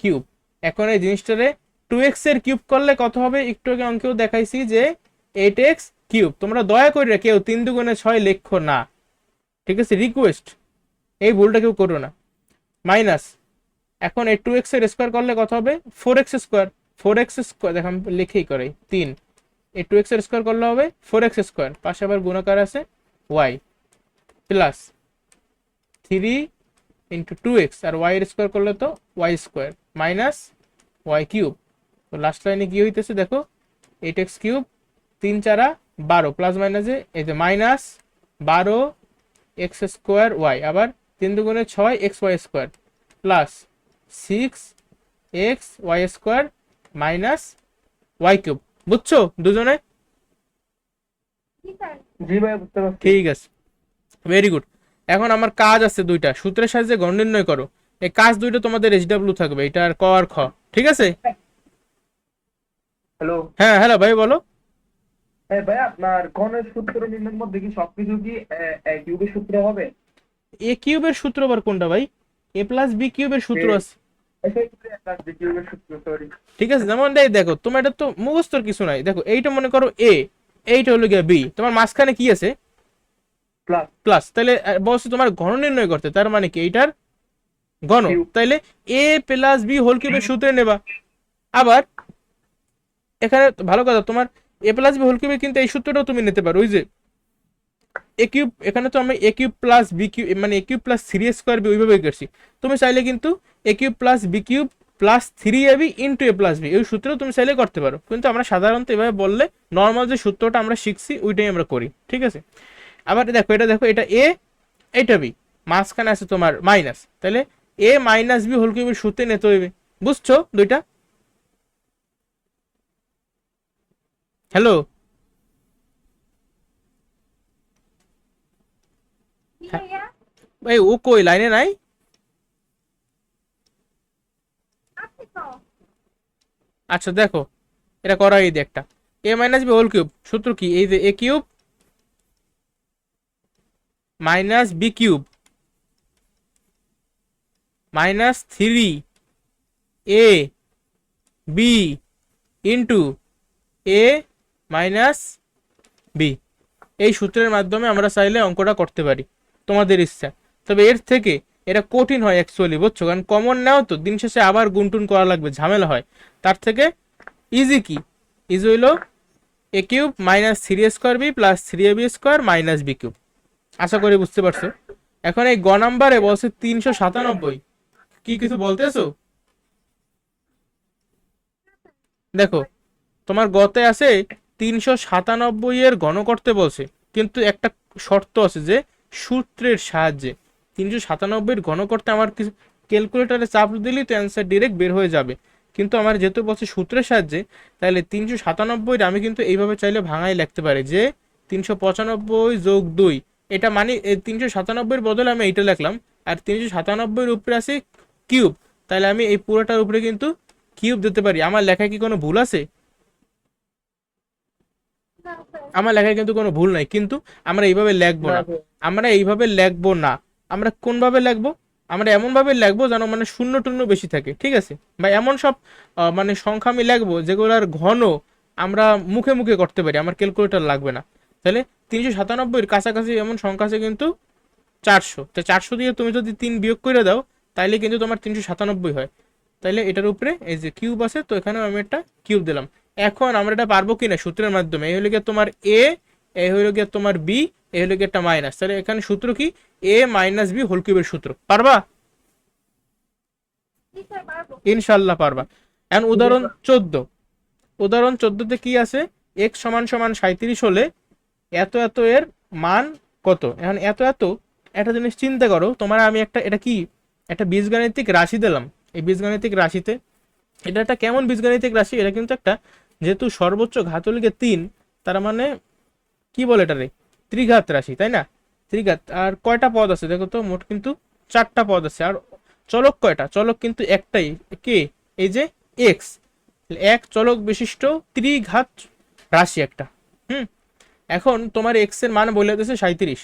cube. এখন এই জিনিসটারে 2x এর কিউব করলে কত হবে, একটু আগে অঙ্কেও দেখাইছি যে 8x কিউব, তোমরা দয়া করে কেউ 3 দুগুণে 6 লেখো না, ঠিক আছে, রিকোয়েস্ট, এই ভুলটা কেউ করো না। মাইনাস, এখন এই 2x এর স্কোয়ার করলে কত হবে 4x স্কোয়ার, 4x স্কোয়ার দেখো আমি লিখেই করাই 3, এই 2x এর স্কোয়ার করলে হবে 4x স্কোয়ার, পাশে আবার গুণাকার আছে y প্লাস 3 ইন্টু 2x, আর y এর স্কোয়ার করলে তো y square minus y cube. তো লাস্ট লাইনে কি হইতেছে দেখো 8x কিউব, 3 4 12 প্লাস মাইনাসে এই যে মাইনাস 12 এক্স স্কোয়ার ওয়াই, আবার 3 দুগুণে 6 X Y square plus 6 X Y square minus Y cube, বুঝছো দুজনে। জি স্যার। জি ভাই বুঝতে পারছি। ঠিক আছে, ভেরি গুড। এখন আমার কাজ আছে দুইটা, সূত্রের সাহায্যে গণ নির্ণয় করো, এই কাজ দুইটা তোমাদের এইচডব্লিউ থাকবে, এটা আর ক আর খ, ঠিক আছে। হ্যালো হ্যাঁ হ্যালো ভাই বলো। হ্যাঁ ভাই, আপনার ঘনের সূত্র নির্ণয়ের মধ্যে কি সবকিছু কি কিউবের সূত্র হবে? এ কিউবের সূত্র আবার কোনটা ভাই, এ প্লাস বি কিউবের সূত্র আছে, কিউবের সূত্র সরি। ঠিক আছে। যেমন দেখো তোমার এটা তো মুখস্থর কিছু নাই, দেখো এইটা মনে করো এ, এইটা হলো গিয়ে বি, তোমার মাঝখানে কি আছে প্লাস। প্লাস, তাহলে বলছো তোমার ঘন নির্ণয় করতে, তার মানে কি এইটার ঘন, Cube. তাইলে এ প্লাস বি হোল কিউবের সূত্রে নেবা। আবার এখানে ভালো কথা, তোমার এ প্লাস বি হোল কিউবে কিন্তু এই সূত্রটাও তুমি নিতে পারো, ওই যে এ কিউব, এখানে তো আমি a cube plus b cube মানে a cube plus three square b ওইভাবে করছি। তুমি চাইলে কিন্তু এ cube plus b cube plus three a b into a plus b এই সূত্র তুমি চাইলে করতে পারো, কিন্তু আমরা সাধারণত এভাবে বললে নর্মাল যে সূত্রটা আমরা শিখছি ওইটাই আমরা করি, ঠিক আছে। আবার দেখো এটা, দেখো এটা এ, এটা বি, মাঝখানে আছে তোমার মাইনাস, তাহলে এ মাইনাস বি হোল কিউবের সূত্রে নিতে হইবে। বুঝছো দুইটা? হ্যালো, কি ভাইয়া? ভাই ও কই লাইনে নাই? আপনি তো আচ্ছা দেখো, এটা করা এই যে একটা a minus b whole cube সূত্র কি, এই যে a cube minus B cube minus three a b into a minus b, এই সূত্রের মাধ্যমে আমরা চাইলে অঙ্কটা করতে পারি তোমাদের ইচ্ছা। তবে এর থেকে এটা কঠিন হয় অ্যাকচুয়ালি, বুঝছো, কারণ কমন নাও তো দিন শেষে আবার গুনটুন করা লাগবে, ঝামেলা হয়। তার থেকে ইজি কি, ইজি হইলো a cube minus three square B plus three a b square minus B cube. আশা করি বুঝতে পারছো। এখন এই গ নাম্বারে বলছে 397, কি কিছু বলতেছো? দেখো তোমার গতে আছে 397 এর ঘন করতে বলছে, কিন্তু একটা শর্ত আছে যে সূত্রের সাহায্যে 397 ঘন করতে আমার কিছু ক্যালকুলেটরে চাপ দিলেই তো অ্যান্সার ডিরেক্ট বের হয়ে যাবে, কিন্তু আমার যেহেতু বলছে সূত্রের সাহায্যে, তাহলে 397 আমি কিন্তু এইভাবে চাইলে ভাঙাই লিখতে পারি যে 395 যোগ 2, এটা মানে 397 বদলে আমি এইটা লিখলাম, আর 397 উপরে আছে কিউব, তাহলে আমি এই পুরোটার উপরে কিন্তু কিউব দিতে পারি। আমার লেখায় কি কোনো ভুল আছে? না স্যার। আমার লেখায় কিন্তু কোনো ভুল নাই, কিন্তু আমরা এইভাবে লিখবো না না, স্যার। আমরা এইভাবে লিখবো না। আমরা কোন ভাবে লিখবো, আমরা এমন ভাবে লিখবো যেন মানে শূন্য টূন্য বেশি থাকে, ঠিক আছে, বা এমন সব মানে সংখ্যা আমি লিখবো যেগুলোর ঘন আমরা মুখে মুখে করতে পারি, আমার ক্যালকুলেটর লাগবে না। তাহলে 397 কাছাকাছি এমন সংখ্যা আছে কিন্তু 400, তো 400 দিয়ে তুমি যদি 3 বিয়োগ করে দাও তাইলে কিন্তু তোমার 397 হয়। তাইলে এটার উপরে এই যে কিউব আছে, তো এখানে আমি একটা কিউব দিলাম। এখন আমরা এটা পারবো কিনা সূত্রের মাধ্যমে, এই হলো গিয়ে তোমার এ, এই হলো গিয়ে তোমার বি, এই হলো গিয়ে একটা মাইনাস, তাহলে এখানে সূত্র কি এ মাইনাস বি হোল কিউবের সূত্র। পারবা? জি স্যার পারবো। ইনশাল্লাহ পারবা। এখন উদাহরণ 14, উদাহরণ 14তে কি আছে, এক্স সমান সমান 37 হলে এত এত এর মান কত। এখন এত এত একটা জিনিস চিন্তা করো, তোমার আমি একটা, এটা কি একটা বীজগাণিতিক রাশি দিলাম, এই বীজগাণিতিক রাশিতে এটা একটা কেমন বীজগাণিতিক রাশি, এটা কিন্তু একটা, যেহেতু সর্বোচ্চ ঘাত হলো গিয়ে 3, তার মানে কি বলে এটা রে, ত্রিঘাত রাশি, তাই না? ত্রিঘাত। আর কয়টা পদ আছে দেখো তো, মোট কিন্তু 4টা পদ আছে। আর চলক কয়টা, চলক কিন্তু একটাই, কে, এই যে এক্স, এক চলক বিশিষ্ট ত্রিঘাত রাশি একটা। হুম, এখন তোমার এক্স এর মান বলে দিয়েছে 37,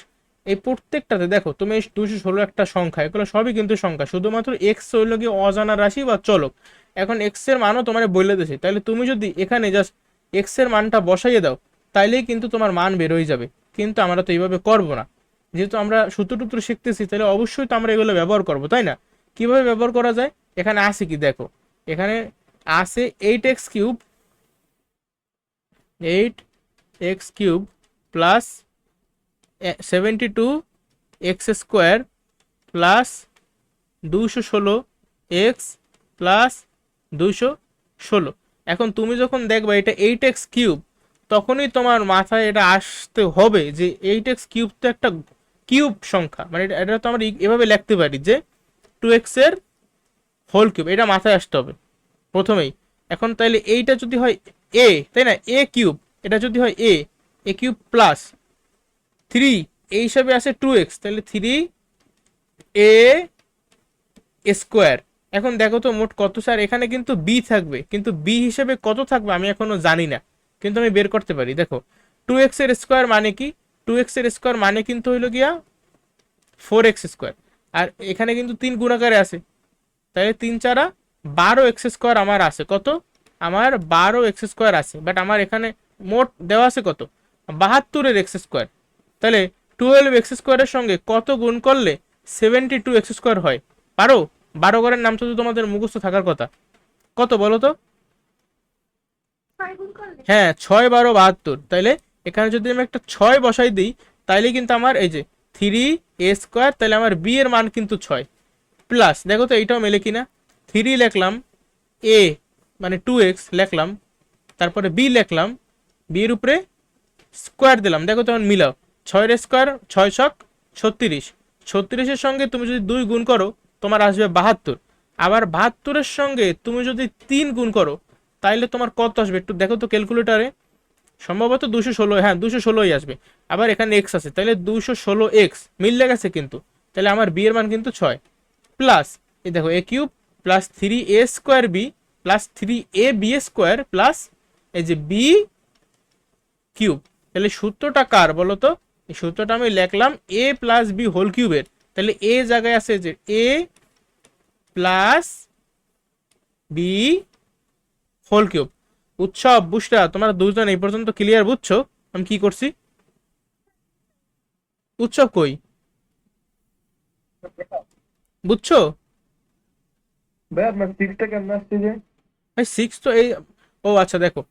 এই প্রত্যেকটাতে দেখো তুমি 216 একটা সংখ্যা, এগুলো সবই কিন্তু সংখ্যা, শুধুমাত্র এক্স হইল গিয়ে অজানা রাশি বা চলক। এখন এক্স এর মানও তোমার বলে দিয়েছে, তাহলে তুমি যদি এখানে জাস্ট এক্স এর মানটা বসাইয়ে দাও তাইলেই কিন্তু তোমার মান বের হয়ে যাবে। কিন্তু আমরা তো এইভাবে করবো না, যেহেতু আমরা সূত্র টুত্র শিখতেছি, তাহলে অবশ্যই তো আমরা এগুলো ব্যবহার করবো, তাই না? কিভাবে ব্যবহার করা যায়, এখানে আছে কি দেখো, এখানে আছে 8x³ 8x³ plus 72x² plus 216x plus 216। এখন তুমি যখন দেখবা এটা 8x³ তখনই তোমার মাথায় এটা আসতে হবে যে 8x³ তো একটা কিউব সংখ্যা, মানে এটা তো আমরা এভাবে লিখতে পারি যে 2x এর হোল কিউব, এটা মাথায় আসতে হবে প্রথমেই। এখন তাইলে এইটা যদি হয় এ, তাই না, এ কিউব, এটা যদি হয় এ, এ কিউব প্লাস 3 এই হিসাবে আছে 2x, তাহলে 3a²। এখন দেখো তো মোট কত স্যার, এখানে কিন্তু বি থাকবে, কিন্তু বি হিসেবে কত থাকবে আমি এখনো জানি না, কিন্তু আমি বের করতে পারি। দেখো 2x এর স্কোয়ার মানে কি, 2x এর স্কোয়ার মানে কিন্তু হইল গিয়া 4x², আর এখানে কিন্তু 3 গুণাকারে আছে, তাহলে 3 4 12x² আমার আছে কত, আমার 12x² আছে, বাট আমার এখানে মোট দেওয়া আছে কত, 72 এর x²। তাহলে 12x² এর সঙ্গে কত গুণ করলে 72x² হয়, পারো? 12 ঘরের নাম তো তোমাদের মুখস্থ থাকার কথা। কত বলো তো? 6 গুণ করলে হ্যাঁ 6 12 72। তাইলে এখানে যদি আমি একটা 6 বসাই দিই তাইলে কিন্তু আমার এই যে 3a², তাহলে আমার b এর মান কিন্তু 6 প্লাস, দেখো তো এইটাও মেলে কিনা, 3 লিখলাম, a মানে 2x লিখলাম, তারপরে b লিখলাম, b এর উপরে স্কোয়ার দিলাম, দেখো তখন মিলাও, 6 এর স্কোয়ার 6 ছক 36, 36 এর সঙ্গে তুমি যদি 2 গুণ করো তোমার আসবে 72, আবার 72 এর সঙ্গে তুমি যদি 3 গুণ করো তাইলে তোমার কত আসবে একটু দেখো তো ক্যালকুলেটারে, সম্ভবত 216, হ্যাঁ 216ই আসবে। আবার এখানে এক্স আছে, তাহলে 216x মিললে গেছে কিন্তু, তাহলে আমার বি এর মান কিন্তু 6 প্লাস এই দেখো a cube plus 3a² B plus 3ab² plus এই যে বি কিউব। তাহলে সূত্রটা কার বলো তো? এই সূত্রটা আমি লিখলাম a প্লাস বি হোল কিউবের, তাহলে a জায়গায় আছে যে a plus B whole cube. উৎসব বুঝরা তোমরা দুজন এই পর্যন্ত ক্লিয়ার বুঝছো আমি কি করছি? উৎসব কই, বুঝছো? ভাই আপনার 6টা কেমন আসছে যে? ভাই 6 তো এই, ও আচ্ছা দেখো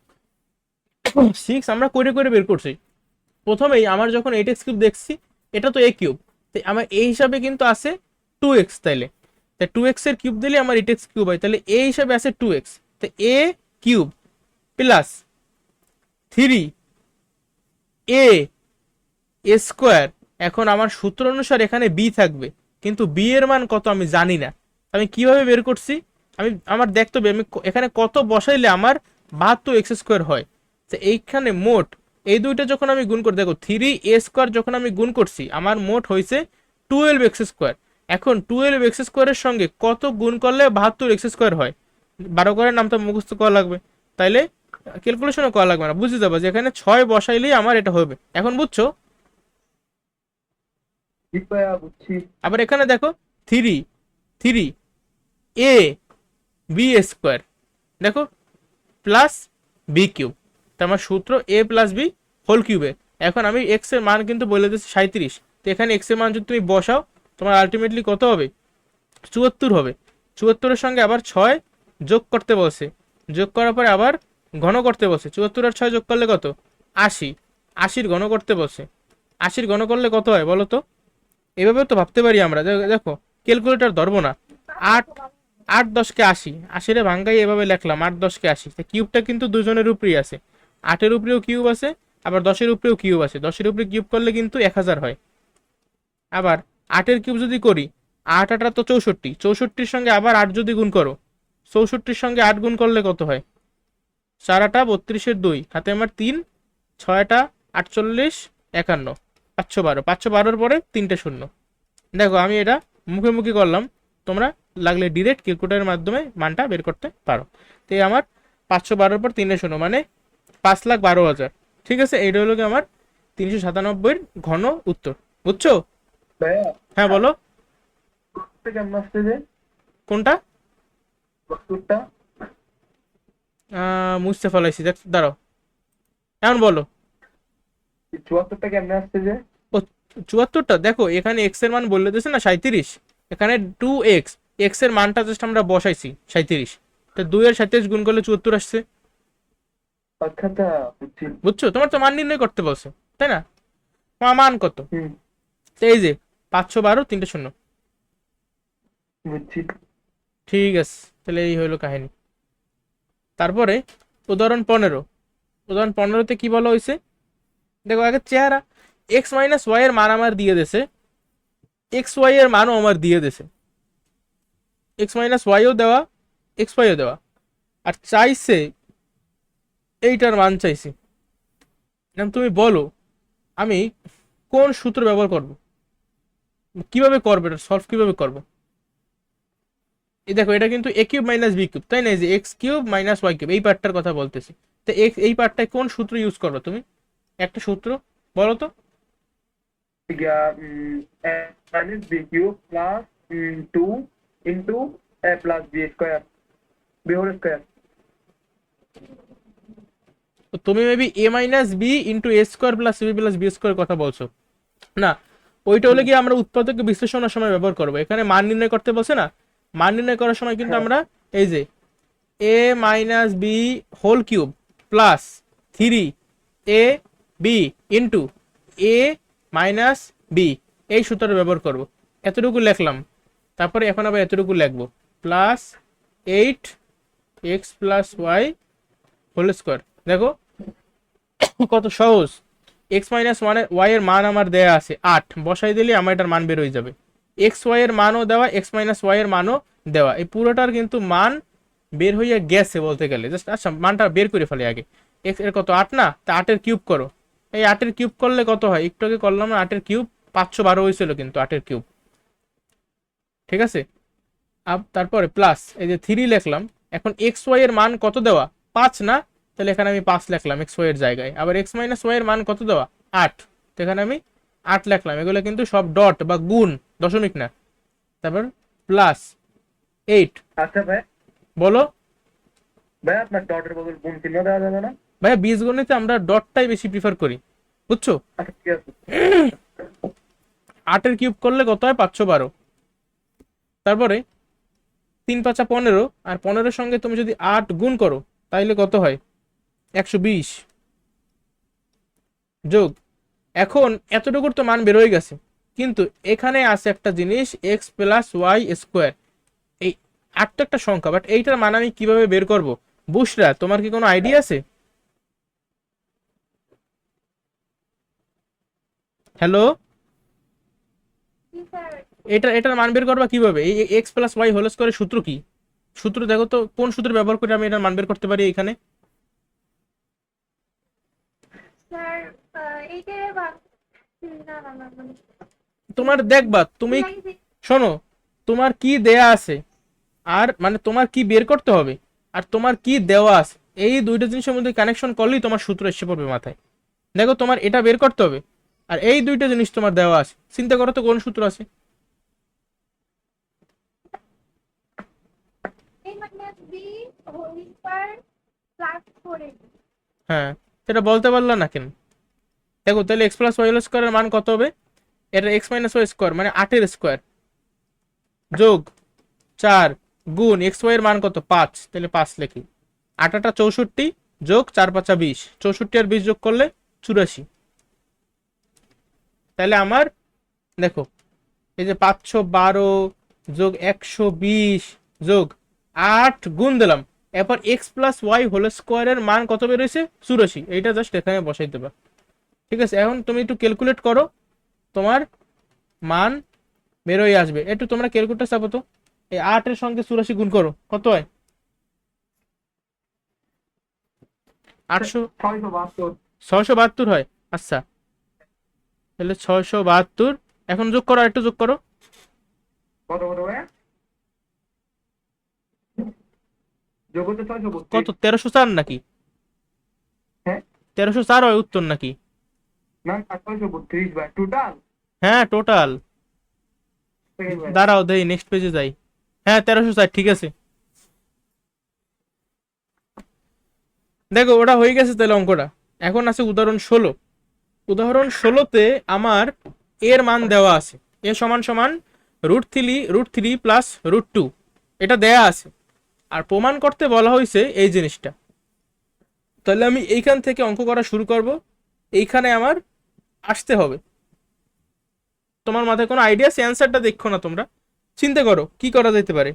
6 আমরা করে করে বের করছি। প্রথমেই আমার যখন 8x কিউব দেখছি, এটা তো a কিউব, তাই আমার এই হিসাবে কিন্তু আছে 2x, তাইলে তাই 2x এর কিউব দিলে আমার 8x কিউব হয়, তাহলে a হিসাবে আছে 2x, তাই a কিউব প্লাস 3a² এখন আমার সূত্র অনুসারে এখানে b থাকবে, কিন্তু b এর মান কত আমি জানি না, আমি কিভাবে বের করছি, আমার দেখতে হবে আমি এখানে কত বসাইলে আমার 72x² হয়। তো এইখানে মোট এই দুইটা যখন আমি গুণ করে দেখো 3a² যখন আমি গুণ করছি আমার মোট হয়েছে 12x²। এখন 12x² এর সঙ্গে কত গুণ করলে 72x² হয়, 12 ঘরের নামটা মুখস্থ করা লাগবে, তাইলে ক্যালকুলেশনও করা লাগবে না, বুঝে যাবো যে এখানে 6 বসাইলেই আমার এটা হবে। এখন বুঝছো? ঠিক ভাইয়া বুঝছি। আবার এখানে দেখো 3a b² দেখো প্লাস বি কিউব, তো আমার সূত্র a প্লাস বি হোল কিউবে। এখন আমি এক্স এর মান কিন্তু বলে দিচ্ছি 37, তো এখানে এক্স এর মান যদি তুমি বসাও তোমার আলটিমেটলি কত হবে? 74 হবে। 74 এর সঙ্গে আবার 6 যোগ করতে বসে, যোগ করার পরে আবার ঘন করতে বসে, 74 আর 6 যোগ করলে কত? 80, 80 ঘন করতে বসে, 80 ঘন করলে কত হয় বলো তো? এভাবে তো ভাবতে পারি আমরা, দেখো ক্যালকুলেটর ধরবো না, 8 8 10কে 80, 80 রে ভাঙ্গাই এভাবে লিখলাম 8 10কে 80, কিউবটা কিন্তু দুজনের উপরেই আছে, 8 এর উপরেও কিউব আছে আবার 10 এর উপরেও কিউব আছে, 10 এর উপরে কিউব করলে কিন্তু 1000 হয়। আবার 8 এর কিউব যদি করি 8 8 তো 64, 64 এর সঙ্গে আবার 8 যদি গুণ করো, 64 এর সঙ্গে 8 গুণ করলে কত হয়? 4 8 32 এর 2 হাতে আমার 3, 6 টা 48 51, 512, 512 এর পরে 3টে শূন্য। দেখো আমি এটা মুখে মুখে করলাম, তোমরা লাগলে ডিরেক্ট ক্যালকুলেটরের মাধ্যমে মানটা বের করতে পারো। তো এই আমার 512 পর 3 শূন্য মানে 5,12,000। ঠিক আছে, এইটা হলো কি আমার 397 ঘন উত্তর, বুঝছো? ভাইয়া হ্যাঁ বলো। সূত্রটা কেমন আসছে যে? কোনটা? সূত্রটা মুছতে ফেলাইছি, দেখ দাঁড়াও, এখন বলো। 74টা কেমন আসছে যে? ও 74টা দেখো এখানে এক্স এর মান বললে দিয়েছে না 37, এখানে 2x, এক্স এর মানটা জাস্ট আমরা বসাইছি 37, তো 2 এর 37 গুণ করলে 74 আসছে, আচ্ছা বুঝছি। বুঝছো? তোমার তো মান নির্ণয় করতে বলছে তাই না, তোমার মান কত? হুম তো এই যে 512 3টে শূন্য। বুঝছি। ঠিক আছে, তাহলে এই হলো কাহিনী। তারপরে উদাহরণ 15, উদাহরণ 15তে কি বলা হয়েছে দেখো, আগে চেহারা এক্স মাইনাস ওয়াই এর মান আমার দিয়ে দেছে, এক্স ওয়াই এর মানও আমার দিয়ে দেছে, এক্স মাইনাস ওয়াইও দেওয়া এক্স ওয়াইও দেওয়া, আর চাইছে এইটার মান চাইছি। এখন তুমি বলো আমি কোন সূত্র ব্যবহার করব, কিভাবে করবো এটা সলভ কিভাবে করব? এই দেখো এটা কিন্তু এ কিউব মাইনাস বি কিউব তাই না, এই যে X cube minus Y cube এই পার্টটার কথা বলতেছি, তো এই পার্টটায় কোন সূত্র ইউজ করবে তুমি, একটা সূত্র বলো তো। Minus B cube plus 2 into a plus B square, b whole square. তো তুমি maybe a minus b into a square plus b plus B square কথা বলছো না, ওইটা হলে কি আমরা উৎপাদক বিশ্লেষণের সময় ব্যবহার করবো, এখানে মান নির্ণয় করতে বলছে না, মান নির্ণয় করার সময় কিন্তু আমরা এই যে a minus b whole cube plus 3 a b into a minus b এই সূত্রটা ব্যবহার করব। এতটুকু লিখলাম, তারপরে এখন আবার এতটুকু লিখবো প্লাস 8x+y হোল স্কোয়ার। দেখো কত সহজ। x-1 এর y এর মান আমার দেয়া আছে 8, বসাই দিলে আমার এটার মান বের হয়ে যাবে। xy এর মানও দেওয়া, x-y এর মানও দেওয়া, এই পুরোটার কিন্তু মান বের হইয়া গেছে বলতে গেলে। জাস্ট আচ্ছা মানটা বের করে ফেলে আগে। x এর কত 8 না, তা 8 এর কিউব করো। এই 8 এর কিউব করলে কত হয়, একটু আগে করলাম না 8 এর কিউব 512 হয়েছিল কিন্তু 8 এর কিউব, ঠিক আছে। তারপরে প্লাস এই যে 3 লিখলাম। এখন xy এর মান কত দেওয়া 5 না, তাহলে এখানে আমি 5 লিখলাম xy এর জায়গায়। আবার x-y এর মান কত দেওয়া 8, তো এখানে আমি 8 লিখলাম। এগুলো কিন্তু সব ডট বা গুণ, দশমিক না। তারপর প্লাস 8। আচ্ছা ভাই, বলো ভাই আপনার ডটের বদল গুণ চিহ্ন দেওয়া যাবে না? ভাইয়া, বীজগণিতে আমরা ডটটাই বেশি প্রিফার করি, বুঝছো। আচ্ছা ঠিক আছে। 8 এর কিউব করলে কত হয় 512। তারপরে 3 5 15, আর 15 সঙ্গে তুমি যদি 8 গুণ করো তাইলে কত হয় 120 যোগ। এখন এতটুকুর তো মান বেরোয় গেছে, কিন্তু এখানে আছে একটা জিনিস x+y²। এই 8 তো একটা সংখ্যা, বাট এইটার মান আমি কিভাবে বের করব? বুশরা, তোমার কি কোনো আইডিয়া আছে? হ্যালো, জি স্যার। এটার মান বের করবা কিভাবে? এই x+y হোল স্কয়ারের সূত্র কি? সূত্র দেখো তো, কোন সূত্র ব্যবহার করে আমি এটার মান বের করতে পারি এখানে? স্যার এইটা না না না মানে তোমার দেখবা তুমি, লাইন শোনো, তোমার কি দেয়া আছে আর মানে তোমার কি বের করতে হবে আর তোমার কি দেওয়া আছে, এই দুইটা জিনিসের মধ্যে কানেকশন করলেই তোমার সূত্র এসে পড়বে মাথায়। দেখো তোমার এটা বের করতে হবে আর এই দুইটা জিনিস তোমার দেওয়া আছে, চিন্তা করো তো কোন সূত্র আছে। a minus b whole square plus 4ab। হ্যাঁ, সেটা বলতে পারলা না কেন? দেখো তাহলে x+y হোল স্কয়ারের মান কত হবে? এটা x-y² মানে 8 এর স্কয়ার যোগ 4 গুণ xy এর মান কত 5, তাহলে 5 লিখি। 8 8 64 যোগ 4 5 20, 64 আর 20 যোগ করলে 84। তাহলে আমার দেখো এই যে 512 যোগ 120 যোগ 8 গুণ দিলাম, এরপর x+y হোল স্কয়ারের মান কত বের হয়েছে 84। এইটা জাস্ট এখানে বসাই দেবা, ঠিক আছে। এখন তুমি একটু ক্যালকুলেট করো, তোমার মান বের হয়ে আসবে। একটু তোমরা ক্যালকুলেটর চাপো তো, এই 8 এর সঙ্গে 84 গুণ করো, কত হয়? 800 672। 672 হয়। আচ্ছা, তাহলে 672 এখন যোগ করো, একটু যোগ করো। কত কত ভাই? যোগ হচ্ছে কত 632। 1304 নাকি? হ্যাঁ 1304 হয় উত্তর নাকি? না 632 ভাই টোটাল। হ্যাঁ টোটাল। ভাই দাঁড়াও দেই নেক্সট পেজে যাই। হ্যাঁ 1304, ঠিক আছে। দেখো ওটা হয়ে গেছে তাহলে অঙ্কটা। এখন আছে উদাহরণ 16। উদাহরণ 16তে আমার এর মান দেওয়া আছে, এ সমান সমান √3 প্লাস √2, এটা দেয়া আছে। আর প্রমাণ করতে বলা হয়েছে এই জিনিসটা। তাহলে আমি এইখান থেকে অঙ্ক করা শুরু করব, এইখানে আমার আসতে হবে। তোমার মাথায় কোনো আইডিয়া আছে? অ্যান্সারটা দেখো না তোমরা, চিন্তা করো কি করা যেতে পারে।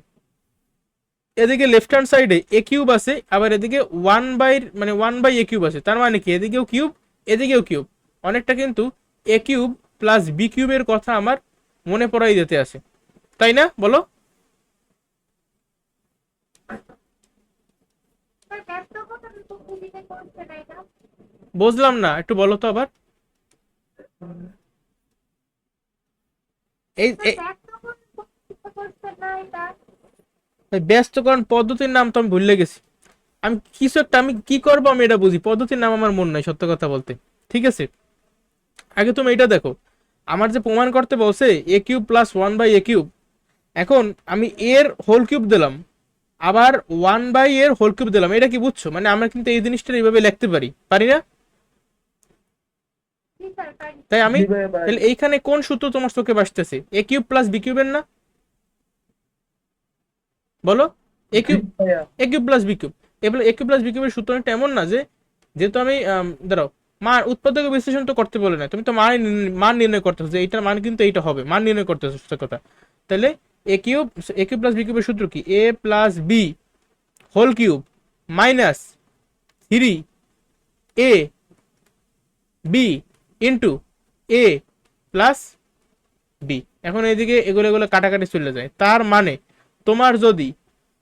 এদিকে লেফট হ্যান্ড সাইডে এ কিউব আছে, আবার এদিকে 1/a কিউব আছে। তার মানে কি এদিকেও কিউব এদিকেও কিউব, অনেকটা কিন্তু এ কিউব প্লাস বি কিউবের কথা আমার মনে পড়াই যেতে আছে, তাই না বলো? স্যার ব্যস্ত কথা বুঝিতে করছে না এটা। বুঝলাম না, একটু বলো তো আবার। এই স্যার ব্যস্ত কথা করছে না এটা। এই ব্যস্তকরণ পদ্ধতির নাম তো আমি ভুলে গেছি। আমি কিছু একটা, আমি কি করবো আমি এটা বুঝি, পদ্ধতির নাম আমার মন নাই সত্য কথা বলতে, ঠিক আছে। আগে তুমি এটা দেখো, আমার যে প্রমাণ করতে বলছে a³ প্লাস 1/a³, এখন আমি এর হোল কিউব দিলাম, আবার 1/এর হোল কিউব দিলাম, এটা কি বুঝছো? মানে আমরা কিন্তু এই জিনিসটা এইভাবে লিখতে পারি, পারি না? জি স্যার পারি। তাই আমি, জি ভাই ভাই। তাহলে এইখানে কোন সূত্র তোমার চোখে ভাসতেছে? a³ প্লাস b কিউবের না? বলো এ কিউব জি ভাইয়া। এ cube plus b cube. A cube plus b কিউবের সূত্রটা এমন না যে, যেহেতু আমি দাঁড়াও, মান উৎপাদক বিশ্লেষণ তো করতে বলে না, তুমি তো মান নির্ণয় করতেছো যে এইটার মান কিন্তু এইটা হবে, মান নির্ণয় করতেছো সে কথা। তাহলে এ কিউব প্লাস বি কিউবের সূত্র কি? A plus B whole cube minus 3 a b into a plus b. এখন এইদিকে এগুলো এগুলো কাটাকাটি চলে যায়, তার মানে তোমার যদি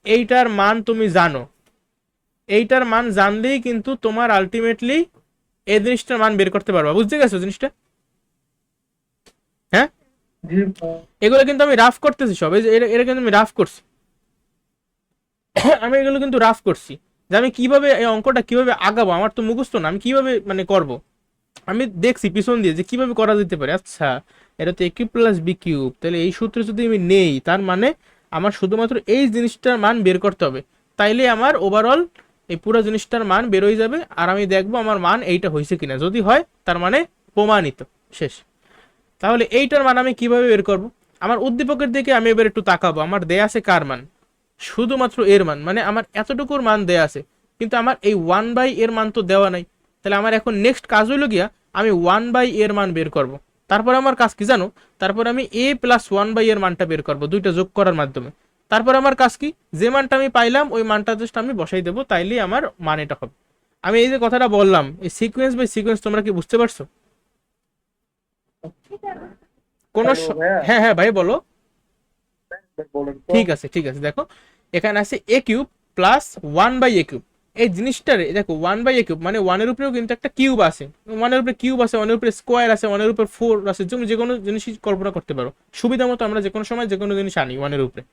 এইটার মান তুমি জানো, এইটার মান জানলেই কিন্তু তোমার আলটিমেটলি এই জিনিসটার মান বের করতে পারবা। বুঝতে গেছো জিনিসটা? হ্যাঁ, জি ভাইয়া। এগুলো কিন্তু আমি রাফ করতেছি সব, এই যে এটা কিন্তু আমি রাফ করছি। আমি এগুলো কিন্তু রাফ করছি যে আমি কিভাবে এই অঙ্কটা কিভাবে আগাবো, আমার তো মুখস্থ না, আমি কিভাবে মানে করব। আমি দেখছি পিছন দিয়ে যে কিভাবে করা যেতে পারে। আচ্ছা, এটা তো এ কিউব প্লাস বি কিউব, তাহলে এই সূত্র যদি আমি নেই, তার মানে আমার শুধুমাত্র এই জিনিসটার মান বের করতে হবে, তাইলে আমার ওভারঅল এই পুরো জিনিসটার মান বের হয়ে যাবে, আর আমি দেখবো আমার মান এইটা হয়েছে কিনা। যদি হয় তার মানে প্রমাণিত, শেষ। তাহলে এইটার মান আমি কিভাবে বের করব? আমার উদ্দীপকের দিকে আমি এবার একটু তাকাবো, আমার দেয়া আছে কার মান? শুধুমাত্র এর মান, মানে আমার এতটুকুর মান দেয়া আছে, কিন্তু আমার এই 1 বাই এর মান তো দেওয়া নাই। তাহলে আমার এখন নেক্সট কাজ হইলো গিয়া আমি 1 বাই এর মান বের করব। তারপর আমার কাজ কি জানো? তারপর আমি এ প্লাস 1 বাই এর মানটা বের করব, দুইটা যোগ করার মাধ্যমে। তারপর আমার কাজ কি? যে মানটা আমি পাইলাম ওই মানটা জাস্ট আমি বসাই দেবো, তাইলেই আমার মান এটা হবে। আমি এই যে কথাটা বললাম, এই সিকোয়েন্স বাই সিকোয়েন্স তোমরা কি বুঝতে পারছো? এটা কোন হ্যালো ভাইয়া। হ্যাঁ হ্যাঁ ভাই বলো। বলেন তো। ঠিক আছে ঠিক আছে, দেখো এখানে আছে এ কিউব প্লাস 1/a কিউব। এই জিনিসটারে দেখো 1/a কিউব মানে 1 এর উপরেও কিন্তু একটা কিউব আছে, 1 এর উপরে কিউব আছে, 1 এর উপরে স্কোয়ার আছে, 1 এর উপরে 4 আছে, তুমি যে কোনো জিনিসই কল্পনা করতে পারো। সুবিধা মতো আমরা যে কোনো সময় যে কোনো জিনিস আনি 1 এর উপরে।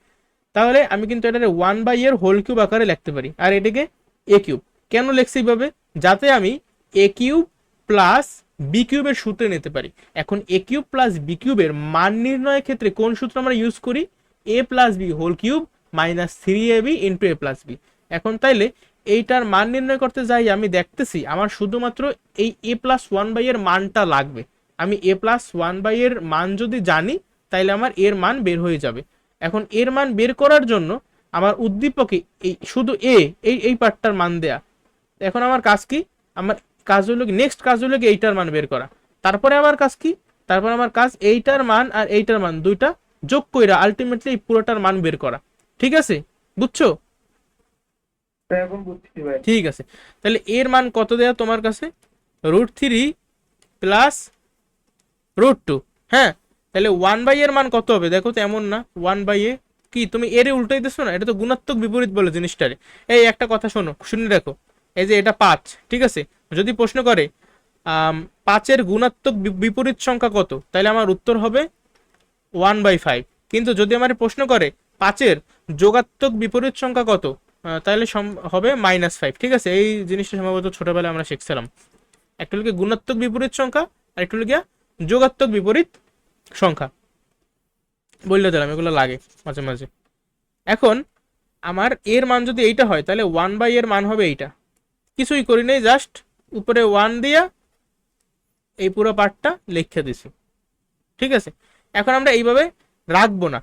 তাহলে আমি কিন্তু এটারে 1/এর হোল কিউব আকারে লিখতে পারি, আর এটাকে এ কিউব। কেন লিখছি এইভাবে? যাতে আমি এ কিউব প্লাস বি কিউবের সূত্রে নিতে পারি। এখন এ কিউব প্লাস বি কিউবের মান নির্ণয়ের ক্ষেত্রে কোন সূত্র আমরা ইউজ করি? A plus B whole cube minus 3ab into a plus b. এখন তাইলে এইটার মান নির্ণয় করতে যাই, আমি দেখতেছি আমার শুধুমাত্র এই এ প্লাস 1 বাই এর মানটা লাগবে। আমি এ প্লাস 1 বাই এর মান যদি জানি, তাইলে আমার এর মান বের হয়ে যাবে। এখন এর মান বের করার জন্য আমার উদ্দীপকে এই শুধু এই পার্টটার মান দেয়া। এখন আমার কাজ কি? আমার কাজ হলো কি, নেক্সট কাজ হলো কি এইটার মান বের করা। তারপরে আমার কাজ কি? তারপর আমার কাজ এইটার মান আর এইটার মান দুইটা যোগ কইরা আলটিমেটলি এই পুরোটার মান বের করা। ঠিক আছে, বুঝছো? তো এখন বুঝছি ভাই। ঠিক আছে, তাহলে এর মান কত দেয়া তোমার কাছে? √3 প্লাস √2। হ্যাঁ, তাহলে 1/a এর মান কত হবে দেখো তো, এমন না 1/a কি তুমি এর উল্টাইতেছো না? এটা তো গুণাত্মক বিপরীত বলে জিনিসটারে। এই একটা কথা শোনো, শুনে রাখো, এই যে এটা 5, ঠিক আছে? যদি প্রশ্ন করে 5-এর গুণাত্মক বিপরীত সংখ্যা কত, তাহলে আমার উত্তর হবে 1/5। কিন্তু যদি আমার প্রশ্ন করে 5-এর যোগাত্মক বিপরীত সংখ্যা কত, তাহলে হবে -5। ঠিক আছে, এই জিনিসটা সম্ভবত ছোটবেলায় আমরা শিখছিলাম। একটা হলো গুণাত্মক বিপরীত সংখ্যা, আর একটা হলো যোগাত্মক বিপরীত সংখ্যা। বললে দিলাম, এগুলো লাগে মাঝে মাঝে। এখন আমার এর মান যদি এইটা হয়, তাহলে 1/a এর মান হবে এইটা। কিছুই করি নাই, জাস্ট উপরে 1 দিয়া এই পুরো পার্টটা লিখে দিছি। ঠিক আছে, এখন আমরা এইভাবে রাখবো না,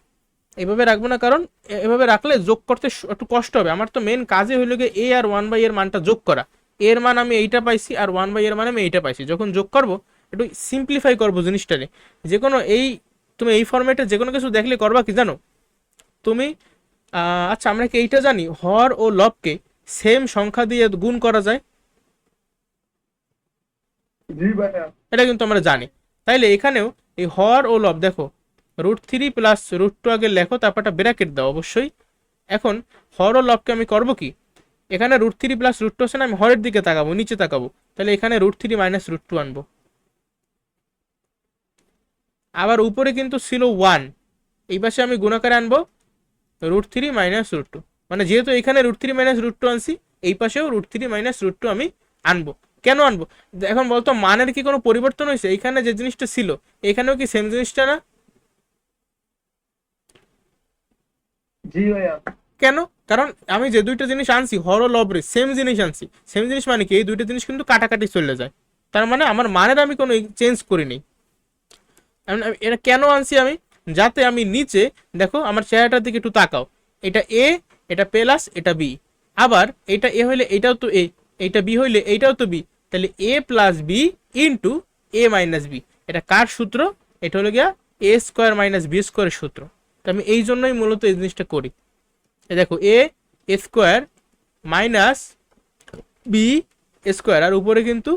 এইভাবে রাখবো না, কারণ এভাবে রাখলে যোগ করতে একটু কষ্ট হবে। আমার তো মেন কাজে হইলো গিয়ে এ আর 1/a এর মানটা যোগ করা। এর মান আমি এইটা পাইছি, আর 1/a এর মান আমি এইটা পাইছি। যখন যোগ করব একটু সিম্পলিফাই করবো জিনিসটারে। যে কোনো তুমি এই ফরম্যাটে যে কোনো কিছু দেখলে করবা কি জানো তুমি? আচ্ছা, আমরা কি এইটা জানি হর ও লবকে সেম সংখ্যা দিয়ে গুণ করা যায়? জি ভাইয়া। এটা কিন্তু আমরা জানি। তাইলে এখানেও এই হর ও লব দেখো, √3 প্লাস √2 আগে লেখো, তারপর একটা ব্র্যাকেট দাও অবশ্যই। এখন হর ও লবকে আমি করবো কি, এখানে √3 প্লাস √2 আছে না, আমি হরের দিকে তাকাবো, নিচে তাকাবো, তাহলে এখানে √3 মাইনাস √2 আনবো। আবার উপরে কিন্তু ছিল 1, এই পাশে আমি গুণাকারে আনবো √3 মাইনাস √2। মানে যেহেতু এখানে √3 মাইনাস √2 আনছি, এই পাশেও √3 মাইনাস √2 আমি আনবো। কেন আনবো? এখন বলতো মানের কি কোনো পরিবর্তন হয়েছে? এখানে যে জিনিসটা ছিল এখানেও কি সেম জিনিসটা না? জি ভাইয়া। কেন? কারণ আমি যে দুইটা জিনিস আনছি হর ও লব রে সেম জিনিস আনছি। সেম জিনিস মানে কি, এই দুইটা জিনিস কিন্তু কাটাকাটি চলে যায়, তার মানে আমার মানের আমি কোনো চেঞ্জ করিনি। এটা কেন আনছি আমি? যাতে আমি নিচে দেখো, আমার চেহারাটার দিকে একটু তাকাও, এটা এ, এটা প্লাস এটা বি, আবার এটা এ হইলে এটাও তো এ, এইটা বি হইলে এইটাও তো বি, তাহলে এ plus b into a minus B. এটা কার সূত্র? এটা হলো গিয়া এ স্কোয়ার মাইনাস বি স্কোয়ারের সূত্র। তো আমি এই জন্যই মূলত এই জিনিসটা করি। দেখো এ স্কোয়ার মাইনাস বি স্কোয়ার, আর উপরে কিন্তু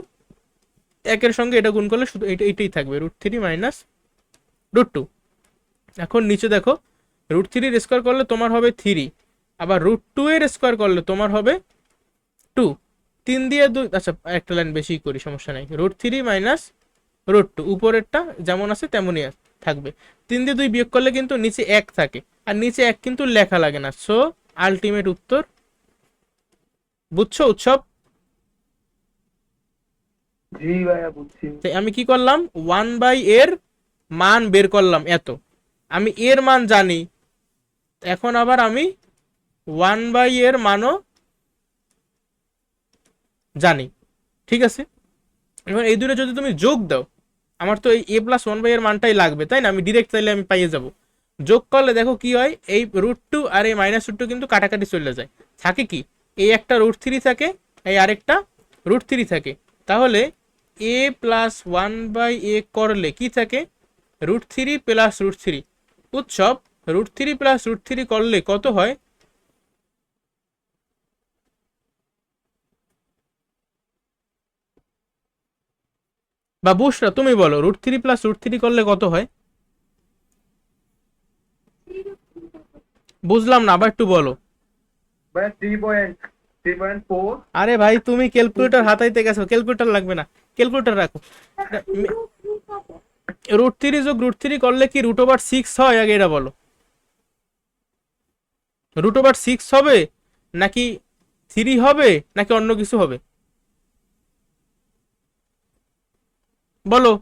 একের সঙ্গে এটা গুণ করলে শুধু এইটাই থাকবে, √3 মাইনাস √2। এখন নিচে দেখো √3 এর স্কোয়ার করলে তোমার হবে 3, আবার √2 এর স্কোয়ার করলে তোমার হবে 2। 3 দিয়ে 2, আচ্ছা একটা লাইন বেশি করি, সমস্যা নাই। √3 মাইনাস √2, উপরেরটা যেমন আছে তেমনই থাকবে। 3 দিয়ে 2 বিয়োগ করলে কিন্তু নিচে 1 থাকে, আর নিচে 1 কিন্তু লেখা লাগে না। সো আলটিমেট উত্তর, বুঝছো উৎসব? জি ভাইয়া বুঝছি। তাই আমি কি করলাম, 1 এর মান বের করলাম এত, আমি এর মান জানি, এখন আবার আমি 1 এর মানও জানি, ঠিক আছে। এখন এই দুটো যদি তুমি যোগ দাও, আমার তো এই a+1 এর মানটাই লাগবে, তাই না? আমি ডিরেক্ট চাইলে আমি পাইয়ে যাব। যোগ করলে দেখো কি হয়, এই √2 আর এই -√2 কিন্তু কাটাকাটি চলে যায়, থাকে কি এই একটা √3 থাকে, এই আরেকটা √3 থাকে, তাহলে a+1/a করলে কি থাকে, √3 প্লাস √3। উৎসব, √3 প্লাস √3 করলে কত হয়? বা বুসরা তুমি বলো, √3 প্লাস √3 করলে কত হয়? বুঝলাম না, আবার একটু বলো। ভাইয়া 3.4। আরে ভাই তুমি ক্যালকুলেটর হাতাইতে গেছো, ক্যালকুলেটর লাগবে না, ক্যালকুলেটর রাখো। √3 যোগ √3 করলে কি √6 হয়? আগে এটা বলো, √6 হবে নাকি 3 হবে নাকি অন্য কিছু হবে? বলো।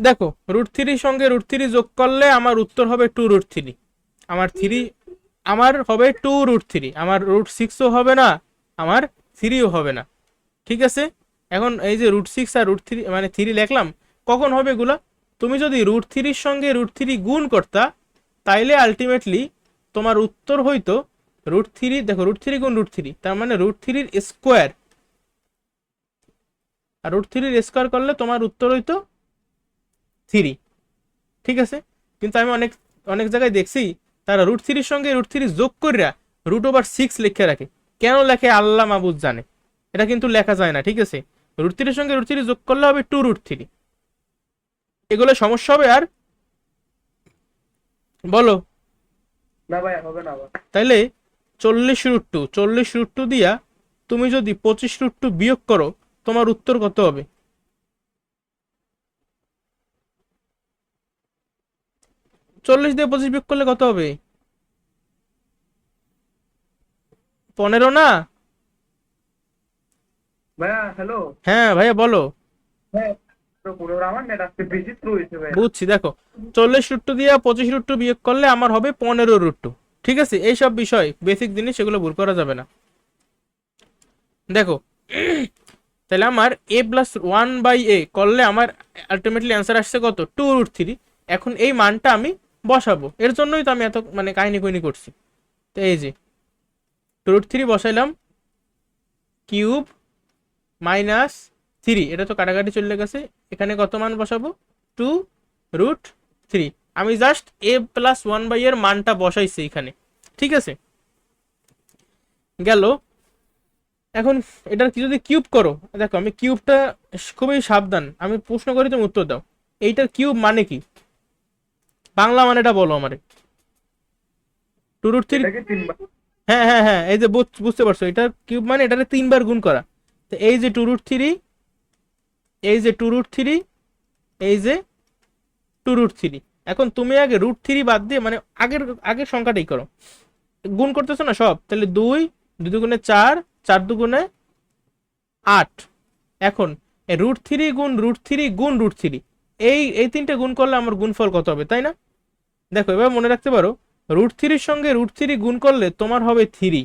দেখো √3 সঙ্গে √3 যোগ করলে আমার উত্তর হবে 2√3, আমার 3, আমার হবে 2√3, আমার √6ও হবে না, আমার 3ও হবে না, ঠিক আছে। এখন এই যে √6 আর √3 মানে 3 লিখলাম, কখন হবে এগুলা? তুমি যদি √3 সঙ্গে √3 গুণ করতা, তাইলে আলটিমেটলি তোমার উত্তর হইতো √3, দেখো √3 গুণ √3 তার মানে √3 স্কোয়ার, আর √3 স্কোয়ার করলে তোমার উত্তর হইতো 3, ঠিক আছে। কিন্তু আমি অনেক অনেক জায়গায় দেখছি তারা √3 সঙ্গে √3 যোগ করিয়া √6 লিখে রাখে। কেন লেখে আল্লাহ মাবুদ জানে, এটা কিন্তু লেখা যায় না, ঠিক আছে। √3 সঙ্গে √3 যোগ করলে হবে 2√3, এগুলো সমস্যা হবে। আর বলো, না ভাইয়া হবে না আবার। তাইলে 40√2 দিয়া তুমি যদি 25√2 বিয়োগ করো, তোমার উত্তর কত হবে? 40 দিয়ে 25 বিয়োগ করলে কত হবে? 15 না? ভাইয়া হ্যালো। হ্যাঁ ভাইয়া বলো। হ্যাঁ তো পুরো আমার নেট আজকে বেশি স্লো হয়েছে ভাইয়া। বুঝছি, দেখো 40√2 দিয়া 25√2 বিয়োগ করলে আমার হবে 15√2, ঠিক আছে। এইসব বিষয় বেসিক জিনিস, সেগুলো ভুল করা যাবে না। দেখো তাহলে আমার a+1/a করলে আমার আলটিমেটলি অ্যান্সার আসছে কত, 2√3। এখন এই মানটা আমি বসাবো, এর জন্যই তো আমি এত মানে কাহিনী কুহিনী করছি। তো এই যে 2√3 বসাইলাম, কিউব -3, এটা তো কাটাকাটি চলে গেছে, এখানে কত মান বসাবো, 2√3। আমি জাস্ট a+1/a এর মানটা বসাইছি এখানে, ঠিক আছে, গেল। এখন এটার কি যদি কিউব করো, দেখো আমি কিউবটা খুবই সাবধান, আমি প্রশ্ন করি তুমি উত্তর দাও। এইটার কিউব মানে কি, বাংলা মানেটা বলো আমারে। 2√3, এটাকে 3 বার। হ্যাঁ হ্যাঁ হ্যাঁ, এই যে বুঝতে পারছো, এটার কিউব মানে এটারে 3 বার গুণ করা। তো এই যে 2√3, এই যে 2√3, এই যে 2√3। এখন তুমি আগে √3 বাদ দিয়ে মানে আগের আগের সংখ্যাটাই করো, গুণ করতেছো না সব, তাহলে 2, 2 দুগুণে 4, 4 দুগুণে 8। এখন √3 গুণ √3 গুণ √3, এই তিনটে গুণ করলে আমার গুণফল কত হবে, তাই না? দেখো এবার মনে রাখতে পারো, √3 সঙ্গে √3 গুণ করলে তোমার হবে 3।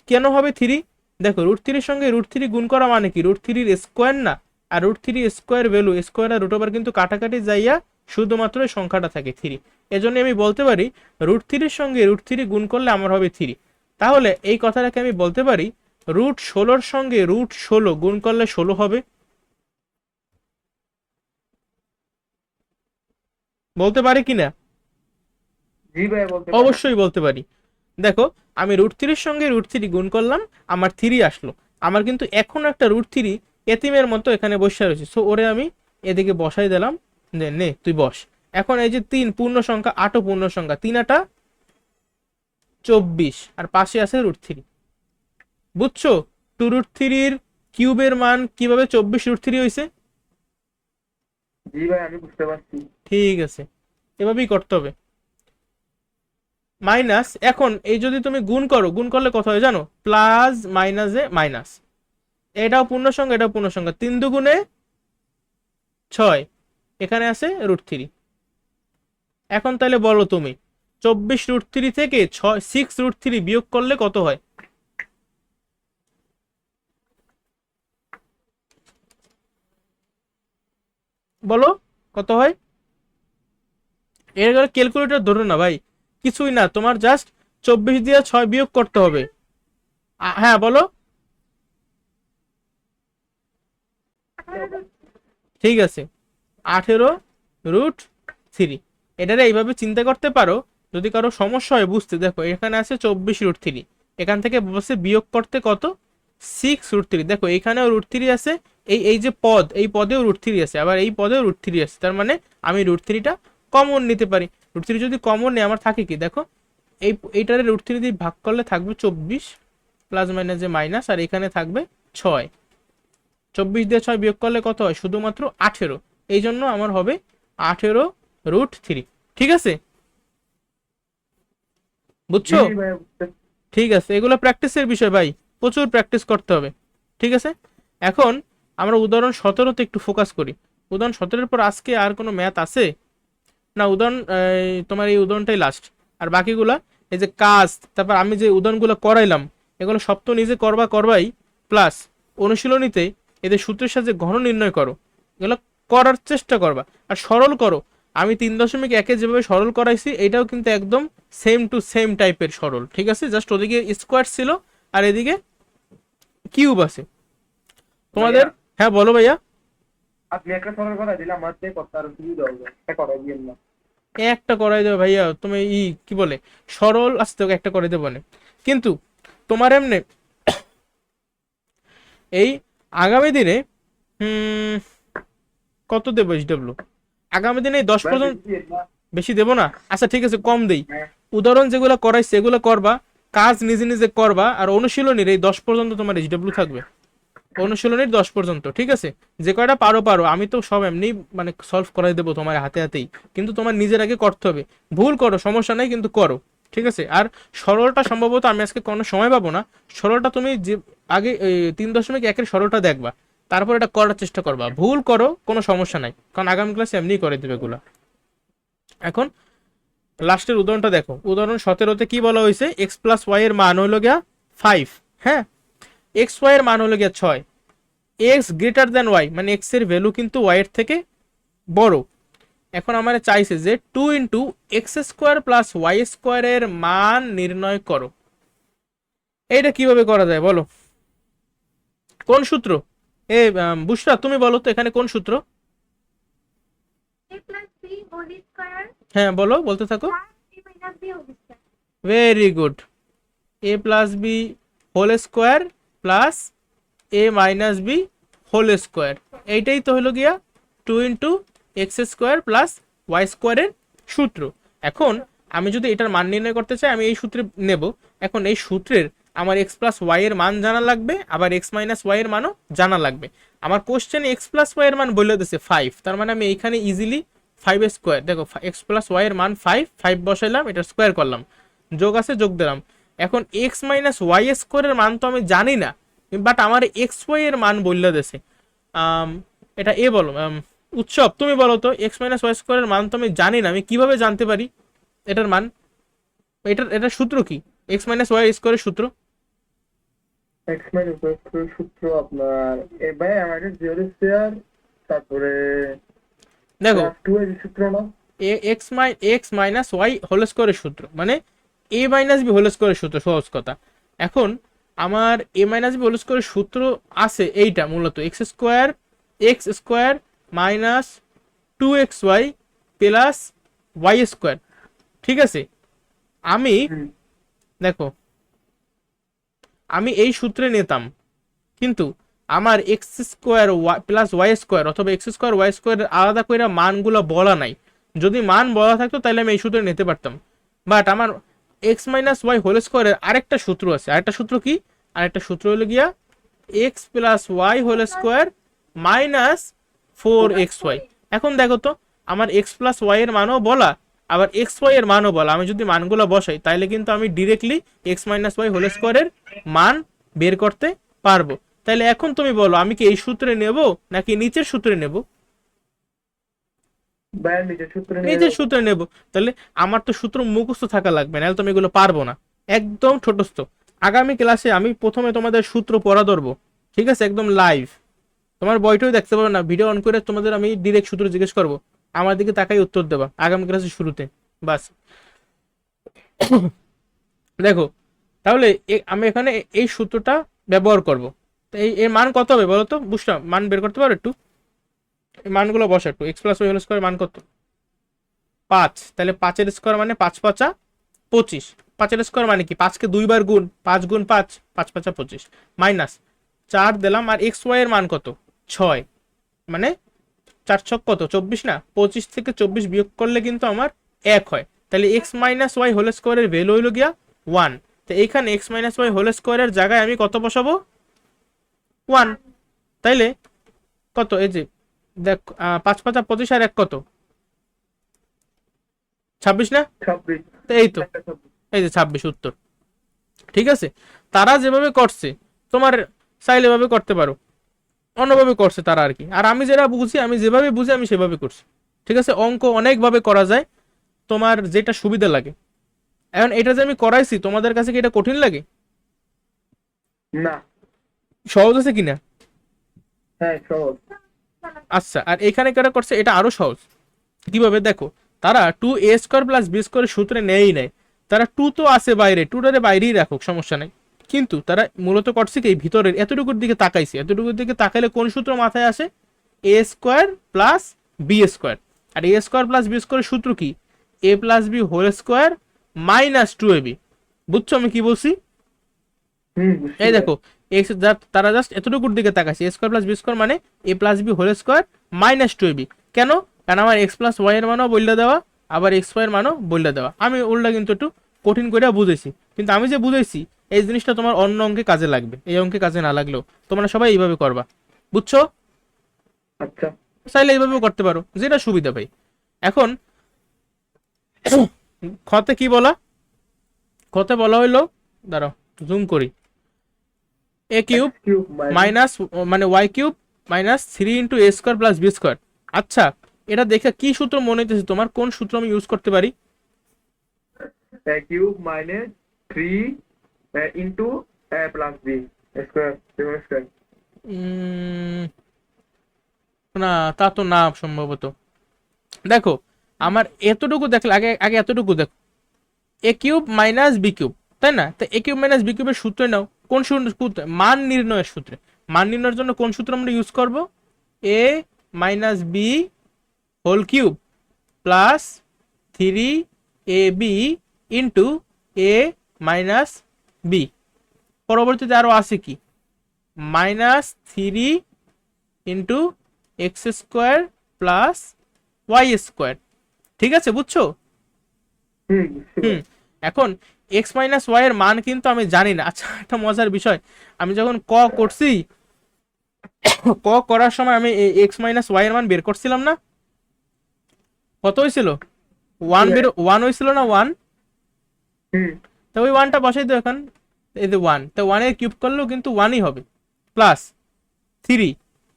কেন হবে 3? দেখো √3 সঙ্গে √3 গুণ করা মানে কি, √3 স্কোয়ার না, আর √3 স্কোয়ার ভ্যালু স্কোয়ার আর √ওভার কিন্তু কাটাকাটি যাইয়া শুধুমাত্র এই সংখ্যাটা থাকে 3। এজন্য আমি বলতে পারি √3 সঙ্গে √3 গুণ করলে আমার হবে 3। তাহলে এই কথাটাকে আমি বলতে পারি √16 সঙ্গে √16 গুণ করলে 16 হবে। বলতে পারি কি না? জি ভাই বলতে পারেন। অবশ্যই বলতে পারি। দেখো আমি √3 সঙ্গে √3 গুণ করলাম, আমার 3 আসলো। আমার কিন্তু এখনো একটা √3 এতিমের মতো এখানে বসে রয়েছে, সো ওরে আমি এদিকে বসাই দিলাম, নে নে তুই বস। এখন এই যে 3 পূর্ণ সংখ্যা, 8ও পূর্ণ সংখ্যা, 3 8 24 আর পাশে আছে √3। বুঝছো 2√3 কিউবের মান কিভাবে 24 √3 হয়েছে? জি ভাই আমি বুঝতে পারছি। ঠিক আছে, এভাবেই করতে হবে। মাইনাস, এখন এই যদি তুমি গুণ করো, গুণ করলে কত হয় জানো? প্লাস মাইনাসে মাইনাস, এটাও পূর্ণ সংখ্যা এটাও পূর্ণ সংখ্যা, 3 দুগুণে 6, এখানে আছে √3। এখন তাহলে বলো তুমি 24 √3 থেকে 6 √3 বিয়োগ করলে কত হয়? বলো কত হয়? এর ক্যালকুলেটর ধরো না ভাই, কিছুই না, তোমার জাস্ট 24 দিয়ে 6 বিয়োগ করতে হবে। হ্যাঁ বলো। 18 ঠিক আছে, 18 √3। এটারে এইভাবে চিন্তা করতে পারো। যদি কারো সমস্যা হয় বুঝতে, দেখো এখানে আছে 24 √3, এখান থেকে বসে বিয়োগ করতে কত? 6 √3। দেখো এখানেও √3 আছে, এই এই যে পদ, এই পদেও √3 আছে, আবার এই পদেও √3 আছে, তার মানে আমি √3টা কমন নিতে পারি। √3 যদি কমন নেই আমার থাকে কি দেখো, এইটারে √3 দিয়ে ভাগ করলে থাকবে 24, প্লাস মাইনাস যে মাইনাস, আর এখানে থাকবে 6। 24 দিয়ে 6 বিয়োগ করলে কত হয়? শুধুমাত্র 18। এই জন্য আমার হবে 18 √3। ঠিক আছে, জি বুঝছো? ভাই বুঝতে। ঠিক আছে, এগুলো প্র্যাকটিসের বিষয় ভাই, প্রচুর প্র্যাকটিস করতে হবে। ঠিক আছে, এখন আমরা উদাহরণ 17তে একটু ফোকাস করি। উদাহরণ 17-এর পর আজকে আর কোনো ম্যাথ আছে না? উদাহরণ তোমার এই উদাহরণটাই লাস্ট। আর বাকিগুলা এই যে কাজ, তারপর আমি যে উদাহরণগুলো করাইলাম, এগুলো সব তো নিজে করবাই, প্লাস অনুশীলনীতে এদের সূত্রের সাহায্যে ঘন নির্ণয় করো, এগুলো করার চেষ্টা করবা। আর সরল করো, আমি 3.1-এ যেভাবে সরল করাইছি এটাও কিন্তু একদম সেম টু সেম টাইপের সরল। ঠিক আছে, জাস্ট ওদিকে স্কোয়ার ছিল আর এদিকে কিউব আছে তোমাদের। ভাইয়া হ্যাঁ বলো ভাইয়া। আপনি একটা সরল কথা দিলে আমার দিয়ে করতে আরো সুবিধা হবে, একটা করাই দিন না। একটা করাই দেবে ভাইয়া, তুমি কি বলে সরল আসতে একটা করে দেবো না, কিন্তু তোমার এমনি এই আগামী দিনে হুম কত দেবো এইচডব্লিউ আগামী দিনে 10 ভাই পর্যন্ত? বেশি দিন না। বেশি দেবো না, আচ্ছা ঠিক আছে কম দেই। হ্যাঁ উদাহরণ যেগুলো করাইছে এগুলো করবা, কাজ নিজে নিজে করবা, আর অনুশীলনীর এই 10 পর্যন্ত তোমার এইচডব্লিউ থাকবে। অনুশীলনীর 10 পর্যন্ত, ঠিক আছে? যে কয়টা পারো পারো, আমি তো সব এমনি মানে সলভ করাই দেবো তোমার হাতে হাতেই, কিন্তু তোমার নিজের আগে করতে হবে। ভুল করো সমস্যা নাই, কিন্তু করো। ঠিক আছে, আর সরলটা সম্ভবত আমি আজকে কোনো সময় পাবো না। সরলটা তুমি যে আগে 3.1-এর সরলটা দেখবা, তারপর এটা করার চেষ্টা করবা। ভুল করো কোনো সমস্যা নাই, কারণ আগামী ক্লাসে এমনিই করে দেবে এগুলা। এখন লাস্টের উদাহরণটা দেখো, উদাহরণ 17-তে কি বলা হয়েছে? x+y এর মান হলো গিয়া 5। হ্যাঁ, xy এর মান হলো গিয়া 6। x>y মানে x এর ভ্যালু কিন্তু y এর থেকে বড়। এখন আমার চাইছে যে 2x² + y² এর মান নির্ণয় করো। এইটা কিভাবে করা যায় বলো? কোন সূত্র? বুশরা তুমি বলো তো এখানে কোন সূত্র? a plus b whole square হ্যাঁ বলো, বলতে থাকো। plus a minus b whole square. Very good. a+b whole square plus a-b whole square, এইটাই তো হলো গিয়া 2x² + y² এর সূত্র। এখন আমি যদি এটার মান নির্ণয় করতে চাই, আমি এই সূত্রে নেব। এখন এই সূত্রের আমার x+y এর মান জানা লাগবে, আবার x-y এর মানও জানা লাগবে। আমার কোশ্চেনে x+y এর মান বলে দিয়েছে 5, তার মানে আমি এইখানে ইজিলি 5² দেখো, x+y এর মান 5, 5 বসাইলাম, এটা স্কোয়ার করলাম, যোগ আছে যোগ দিলাম। এখন x-y² এর মান তো আমি জানি না, বাট আমার xy এর মান বললে দেছে। এটা এ বলো, উৎসব তুমি বলো তো, x-y² এর মান তো আমি জানি না, আমি কিভাবে জানতে পারি এটার মান? এটার সূত্র কি? x-y² এর সূত্র? x মাইনাস y স্কয়ার সূত্র আপনার এ ভাই আমাদের 0 স্কয়ার তারপরে দেখো প্লাস 2 এর সূত্র না? এক্স মাইনাস ওয়াই হোল স্কোয়ারের সূত্র, মানে এ মাইনাস বি হোল স্কোয়ারের সূত্র, সহজ কথা। এখন আমার এ মাইনাস বি হোল স্কোয়ারের সূত্র আছে এইটা মূলত X square minus 2xy plus Y square, ঠিক আছে। আমি দেখো আমি এই সূত্রে নিতাম, কিন্তু আমার X square plus Y square অথবা এক্স স্কোয়ার ওয়াই স্কোয়ার আলাদা করে মানগুলো বলা নাই। যদি মান বলা থাকতো তাহলে আমি এই সূত্রে নিতে পারতাম, বাট আমার এক্স মাইনাস ওয়াই হোল স্কোয়ারের আরেকটা সূত্র আছে। আরেকটা সূত্র কি? আরেকটা সূত্র হলো গিয়া X plus Y whole square minus 4xy। এখন দেখো তো আমার এক্স প্লাস ওয়াই এর মানও বলা, আবার এক্স ওয়াই এর মানও বলা। আমি যদি মানগুলো বসাই তাহলে কিন্তু আমি directly X minus Y whole স্কোয়ারের মান বের করতে পারবো। তাহলে এখন তুমি বলো আমি কি এই সূত্রে নেব নাকি নিচের সূত্রে নেব? ভাইয়া নিজের সূত্রে নিয়ে নিজের সূত্রে নেব। তাহলে আমার তো সূত্র মুখস্থ থাকা লাগবে, নাহলে তুমি এগুলো পারবো না, একদম ছোটস্থ। আগামী ক্লাসে আমি প্রথমে তোমাদের সূত্র পড়া ধরবো, ঠিক আছে, একদম লাইভ। তোমার বইটাও দেখতে পারো না, ভিডিও অন করে তোমাদের আমি ডিরেক্ট সূত্র জিজ্ঞেস করবো, আমার দিকে তাকাই উত্তর দেবা আগামী ক্লাসের শুরুতে, বাস। দেখো তাহলে আমি এখানে এই সূত্রটা ব্যবহার করব। তো এর মান কত হবে বলো তো? বুঝলাম, মান বের করতে পারো একটু? এই মানগুলো বসে একটু। X plus Y whole square মান কত? 5। তাহলে 5 এর স্কোয়ার মানে 5 5 25। 5 এর স্কোয়ার মানে কি? 5 কে 2 বার গুণ, 5 গুণ 5, 5 5 25 মাইনাস 4 দিলাম। আর এক্স ওয়াই এর মান কত? 6, মানে 4 ছক কত? 24 না? 25 থেকে 24 বিয়োগ করলে কিন্তু আমার 1 হয়। তাহলে এক্স মাইনাস ওয়াই হোল স্কোয়ারের ভ্যালু হইল গিয়া 1। তো এইখানে এক্স মাইনাস ওয়াই হোল স্কোয়ারের জায়গায় আমি কত বসাবো? 1। তাইলে কত? এই যে দেখ 5 5 25 আর 1 কত? 26 না? 26। তো এই তো, এই যে 26 উত্তর, ঠিক আছে। তারা যেভাবে করছে তোমার চাইলে এভাবে করতে পারো, অন্যভাবে করছে তারা আর কি। আর আমি যেটা বুঝি, আমি যেভাবে বুঝি আমি সেভাবে করছি, ঠিক আছে। অঙ্ক অনেকভাবে করা যায়, তোমার যেটা সুবিধা লাগে। এখন এটা যে আমি করাইছি তোমাদের কাছে কি এটা কঠিন লাগে? না। সহজ আছে কিনা? হ্যাঁ সহজ। আচ্ছা, আর এখানে কেটা করছে এটা আরো সহজ। কিভাবে দেখো, তারা 2a স্কোয়ার প্লাস বি স্কোয়ারের সূত্রে নেয়ই নাই। তারা 2 তো আছে বাইরে, 2টারে বাইরেই রাখুক, সমস্যা নাই। কিন্তু তারা মূলত করছে কি, ভিতরের এতটুকুর দিকে তাকাইছে। এতটুকুর দিকে তাকাইলে কোন সূত্র মাথায় আসে? A square plus B square. আর এ স্কোয়ার প্লাস বি স্কোয়ারের সূত্র কি? A plus B whole square minus 2ab। বুঝছো আমি কি বলছি? বুঝছি এই ভাইয়া। দেখো এক্স, তারা জাস্ট এতটুকুর দিকে তাকাইছে, a square plus B square মানে a plus B whole square minus 2ab। কেন? কারণ আমার এক্স প্লাস ওয়াই এর মানও বললে দেওয়া, আবার এক্স ওয়াই এর মানও বললে দেওয়া। আমি উল্টা কিন্তু একটু কঠিন করে বুঝেছি, কিন্তু আমি যে বুঝেছি এই জিনিসটা তোমার অন্য অঙ্কে কাজে লাগবে, এই অঙ্কে কাজে না লাগলেও তোমরা সবাই এইভাবে করবা, বুঝছো? আচ্ছা। চাইলে এইভাবেও করতে পারো, যেটা সুবিধা ভাই। এখন খতে কি বলা? খতে বলা হইলো, দাঁড়াও জুম করি, এ কিউব কিউব মাইনাস মানে Y cube minus 3 into a square plus B square. আচ্ছা, এটা দেখে কি সূত্র মনে হইতেছে তোমার? কোন সূত্র আমি ইউজ করতে পারি? Cube minus 3 into a plus B square square. না, তা তো না সম্ভবত। দেখো আমার এতটুকু দেখলে, আগে আগে এতটুকু দেখো, এ কিউব মাইনাস বি কিউব, তাই না? তো এ কিউব মাইনাস বি কিউবের সূত্রে নাও। কোন সূত্রে? মান নির্ণয়ের সূত্রে। মান নির্ণয়ের জন্য কোন সূত্র আমরা ইউজ করব? A minus b whole cube plus 3ab into a minus b. পরবর্তীতে আরো আছে কি? Minus 3 into x square plus Y square, ঠিক আছে, বুঝছো? বুঝছি হুম। এখন এক্স মাইনাস ওয়াই এর মান কিন্তু আমি জানি না। আচ্ছা, একটা মজার বিষয়, আমি যখন ক করছি, ক করার সময় আমি এক্স মাইনাস ওয়াই এর মান বের করছিলাম না? কত হয়েছিল? 1 হয়েছিল না? 1। হুম তো ওই 1টা বসাই তো এখন, এই যে 1, তো 1 এর কিউব করলেও কিন্তু 1ই হবে, প্লাস 3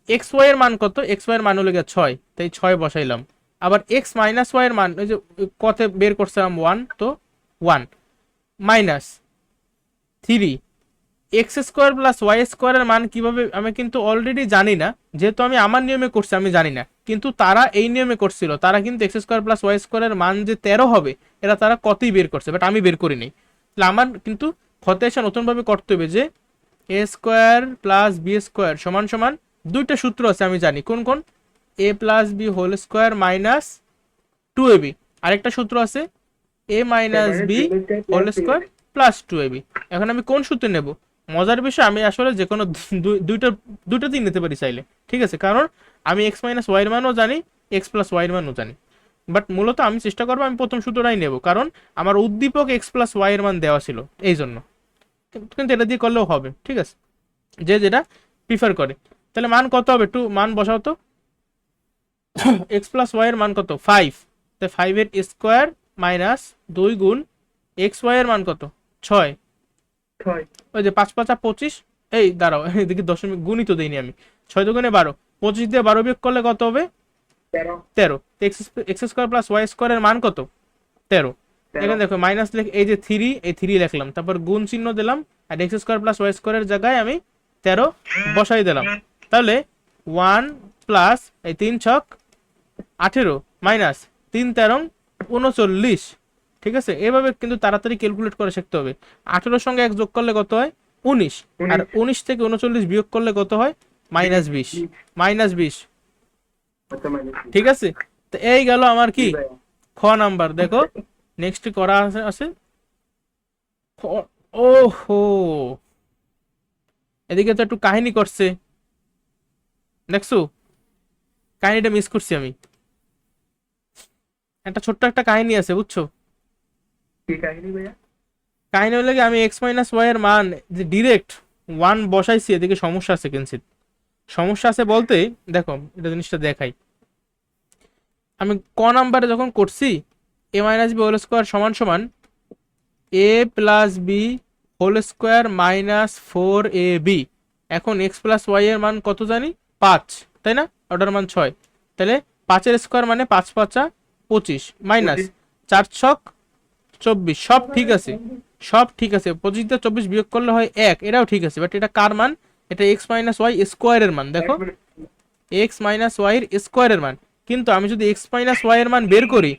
এক্স ওয়াই এর মান কত? এক্স ওয়াই এর মান হলো 6, তাই 6 বসাইলাম। আবার এক্স মাইনাস ওয়াই এর মান ওই যে কত বের করছিলাম 1, তো 1 মাইনাস 3 X square plus Y square এর মান কিভাবে আমি কিন্তু অলরেডি জানি না, যেহেতু আমি আমার নিয়মে করছি আমি জানি না, কিন্তু তারা এই নিয়মে করছিল, তারা কিন্তু এক্স স্কোয়ার প্লাস ওয়াই স্কোয়ারের মান যে 13 হবে এটা তারা কতই বের করছে, বাট আমি বের করিনি। তাহলে আমার কিন্তু হতে এসে নতুনভাবে করতে হবে যে a square plus B square সমান সমান দুইটা সূত্র আছে আমি জানি, কোন কোন, a plus B whole square minus 2ab, আরেকটা সূত্র আছে a minus b whole square plus 2ab। এখন আমি কোন সূত্র নেব? মজার বিষয় আমি আসলে যে কোনো দুইটাতেই নিতে পারি চাইলে, ঠিক আছে, কারণ আমি এক্স মাইনাস ওয়াই এর মানও জানি, এক্স প্লাস ওয়াই এর মানও জানি, বাট মূলত আমি চেষ্টা করবো আমি প্রথম সূত্রটাই নেব, কারণ আমার উদ্দীপক এক্স প্লাস ওয়াই এর মান দেওয়া ছিল এই জন্য। কিন্তু এটা দিয়ে করলেও হবে, ঠিক আছে, যে যেটা প্রিফার করে। তাহলে মান কত হবে, একটু মান বসাও তো। এক্স প্লাস ওয়াই এর মান কত, 5, তাই 5 এর স্কোয়ার মাইনাস 2 গুণ এক্স ওয়াই এর মান কত, 6, 6 ওই যে 5 5 25, এই দাঁড়াও এদিকে দশমিক গুণই তো দেইনি আমি, 6 দুগুণে 12, 25 দিয়ে 12 বিয়োগ করলে কত হবে, 13 X square plus Y square এর মান কত, 13। এখানে দেখো মাইনাস এই যে 3, এই 3 লিখলাম, তারপর গুণ চিহ্ন দিলাম, আর এক্স স্কোয়ার প্লাস ওয়াই স্কোয়ারের জায়গায় আমি 13 বসাই দিলাম। তাহলে 1 প্লাস এই 3 ছক 18 মাইনাস 3 13 39, ঠিক আছে। এভাবে কিন্তু তাড়াতাড়ি ক্যালকুলেট করে শিখতে হবে। 18 সঙ্গে 1 যোগ করলে কত হয়, 19, আর 19 থেকে 39 বিয়োগ করলে কত হয়, মাইনাস 20, মাইনাস 20, আচ্ছা মাইনাস ঠিক আছে। তো এই গেল আমার কি খ নাম্বার। দেখো নেক্সট করা আছে ওহো, এদিকে তো একটু কাহিনী করছে, দেখছো কাহিনীটা মিস করছি আমি, একটা ছোট্ট একটা কাহিনী আছে বুঝছো। কি কাহিনী ভাইয়া? কাহিনী হলে কি আমি এক্স মাইনাস ওয়াই এর মান যে ডিরেক্ট 1 বসাইছি, এদিকে সমস্যা আছে কিঞ্চিত। সমস্যা আছে বলতে দেখো এটা জিনিসটা দেখাই, আমি ক নাম্বারে যখন করছি a minus b whole square সমান সমান a plus B whole square minus 4ab, এখন এক্স প্লাস ওয়াই এর মান কত জানি 5, তাই না, ওটার মান 6, তাহলে 5 এর স্কোয়ার মানে 5 5 25 মাইনাস 4 ছক 24, সব ঠিক আছে, সব ঠিক আছে, 25 দিয়ে 24 বিয়োগ করলে হয় 1, এটাও ঠিক আছে, বাট এটা কার মান, এটা এক্স মাইনাস ওয়াই স্কোয়ারের মান, দেখো এক্স মাইনাস ওয়াই এর স্কোয়ারের মান। কিন্তু আমি যদি এক্স মাইনাস ওয়াই এর মান বের করি,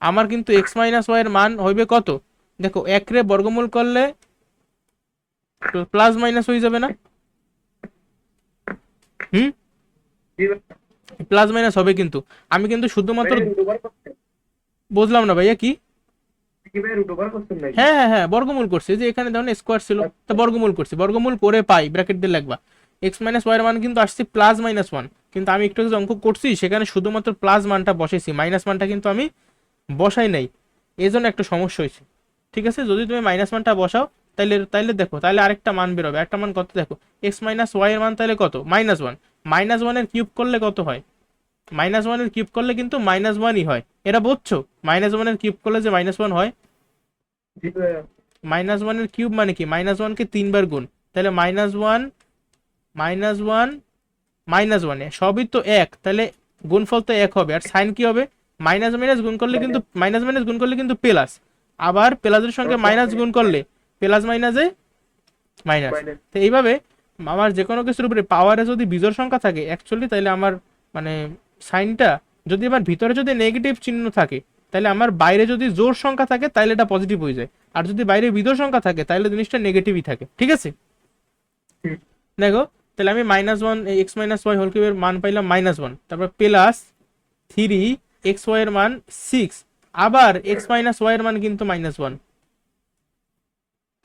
আমার কিন্তু এক্স মাইনাস ওয়াই এর মান হইবে কত, দেখো 1 রে বর্গমূল করলে প্লাস মাইনাস হয়ে যাবে না, হুম, প্লাস মাইনাস হবে, কিন্তু আমি কিন্তু শুধুমাত্র বুঝলাম না ভাইয়া কি, হ্যাঁ হ্যাঁ হ্যাঁ বর্গমূল করছি, যে এখানে ধরুন স্কোয়ার ছিল তা বর্গমূল করছি, বর্গমূল করে পাই ব্র্যাকেট দিয়ে লিখবা, এক্স মাইনাস ওয়াই এর মান কিন্তু আসছে প্লাস মাইনাস 1, কিন্তু আমি একটু যে অঙ্ক করছি সেখানে শুধুমাত্র প্লাস মানটা বসাইছি, মাইনাস মানটা কিন্তু আমি বসাই নাই, এই জন্য একটা সমস্যা হয়েছে, ঠিক আছে। যদি তুমি মাইনাস মানটা বসাও তাইলে তাইলে দেখো, তাহলে আরেকটা মান বেরোবে, একটা মান কত দেখো, এক্স মাইনাস ওয়াই এর মান তাহলে কত, -1, -1 এর কিউব করলে কত হয়, -1 এর কিউব করলে কিন্তু -1ই হয়, এটা বুঝছো, -1 এর কিউব করলে যে -1 হয়, -1 এর কিউব মানে কি, -1 কে 3 বার গুণ, তাহলে -1 -1 সবই তো 1, তাহলে গুণফল তো 1 হবে, আর সাইন কি হবে, মাইনাস মাইনাস গুণ করলে কিন্তু মাইনাস মাইনাস গুণ করলে কিন্তু প্লাস, আবার প্লাসের সঙ্গে মাইনাস গুণ করলে প্লাস মাইনাসে মাইনাস। তো এইভাবে আমার যে কোনো কিছুর উপরে পাওয়ারে যদি বিজোড় সংখ্যা থাকে অ্যাকচুয়ালি, তাহলে আমার মানে সাইনটা যদি আমার ভিতরে যদি নেগেটিভ চিহ্ন থাকে, তাহলে আমার বাইরে যদি জোর সংখ্যা থাকে তাহলে এটা পজিটিভ হয়ে যায়, আর যদি বাইরে বিজোড় সংখ্যা থাকে তাহলে জিনিসটা নেগেটিভই থাকে, ঠিক আছে। দেখো তাহলে আমি -1 এক্স মাইনাস ওয়াই হোল কিউবের মান পাইলাম -1, তারপর প্লাস 3 এক্স ওয়াই এর মান 6, আবার এক্স মাইনাস ওয়াই এর মান কিন্তু -1,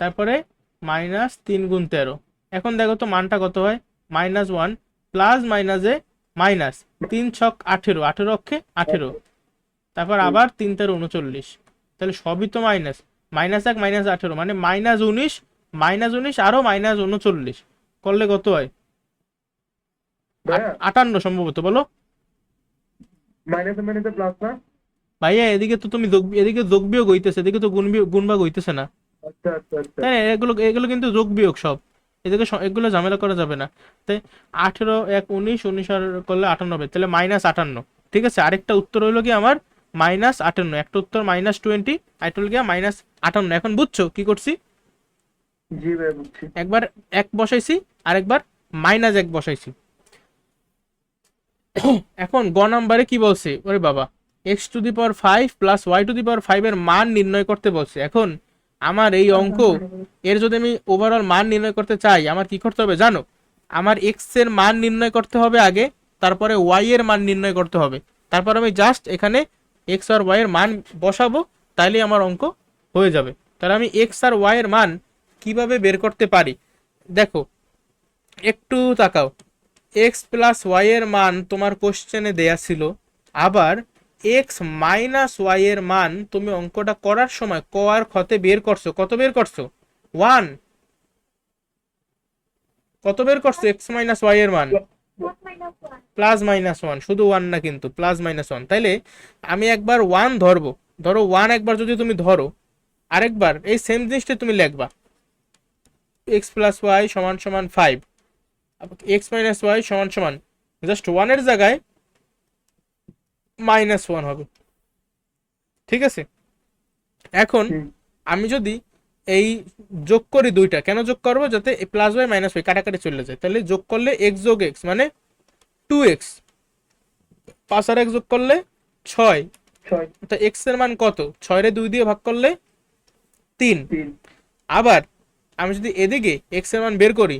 তারপরে -3 গুণ 13, এখন দেখো তো মানটা কত হয়, -1 প্লাস মাইনাসে মাইনাস 3 ছক 18, 18 অক্ষে 18, তারপর আবার 3 13 39, তাহলে সবই তো মাইনাস, -1 -18 মানে -19, -19 আরো -39 করলে কত হয়, 58 সম্ভবত, বলো ভাইয়া। এদিকে তো তুমি এদিকে যোগ বিয়োগ হইতেছে, এদিকে তো গুণ ভাগ হইতেছে না, তাই না, এগুলো এগুলো কিন্তু যোগ বিয়োগ সব, এদিকে এগুলো ঝামেলা করা যাবে না। তাই 18 1 19 19 আর করলে 58 হবে, তাহলে -58, ঠিক আছে। আরেকটা উত্তর হইলো কি আমার -58, একটা উত্তর -20, আরেকটা হলো গিয়ে -58। এখন বুঝছো কি করছি, জি ভাই বুঝছি, একবার 1 বসাইছি আর একবার -1 বসাইছি, এখন গ নাম্বারে কি বলছে, ওরে বাবা, x to the power 5 plus y to the power 5 এর মান নির্ণয় করতে বলছে। এখন আমার এই অঙ্ক এর যদি আমি ওভারঅল মান নির্ণয় করতে চাই, আমার কি করতে হবে জানো? আমার এক্স এর মান নির্ণয় করতে হবে আগে, তারপরে ওয়াই এর মান নির্ণয় করতে হবে, তারপর আমি জাস্ট এখানে এক্স আর ওয়াই এর মান বসাবো, তাইলে আমার অঙ্ক হয়ে যাবে। তাহলে আমি এক্স আর ওয়াই এর মান কিভাবে বের করতে পারি দেখো, একটু তাকাও। এক্স প্লাস ওয়াই এর মান তোমার কোশ্চেনে দেয়া ছিল, আবার এক্স মাইনাস ওয়াই এর মান তুমি অঙ্কটা করার সময় ক আর খতে বের করছো। কত বের করছো? 1। কত বের করছো এক্স মাইনাস ওয়াই এর মান? Plus minus 1. প্লাস মাইনাস 1, শুধু 1 না কিন্তু, প্লাস মাইনাস 1। তাইলে আমি একবার 1 ধরবো, ধরো 1 একবার যদি তুমি ধরো, আরেকবার এই সেম জিনিসটা তুমি লিখবা, এক্স প্লাস ওয়াই সমান সমান 5, এক্স মাইনাস ওয়াই সমান সমান জাস্ট 1 এর জায়গায় -1 হবে, ঠিক আছে? এখন হুম। আমি যদি এই যোগ করি দুইটা, কেন যোগ করবো? যাতে প্লাস ওয়াই মাইনাস ওয়াই কাটাকাটি চলে যায়। তাহলে যোগ করলে এক্স যোগ এক্স মানে 2x, 5 আর এক্স যোগ করলে 6। 6 তো এক্স এর মান কত? 6 রে 2 দিয়ে ভাগ করলে 3। 3 আবার আমি যদি এদিকে এক্স এর মান বের করি,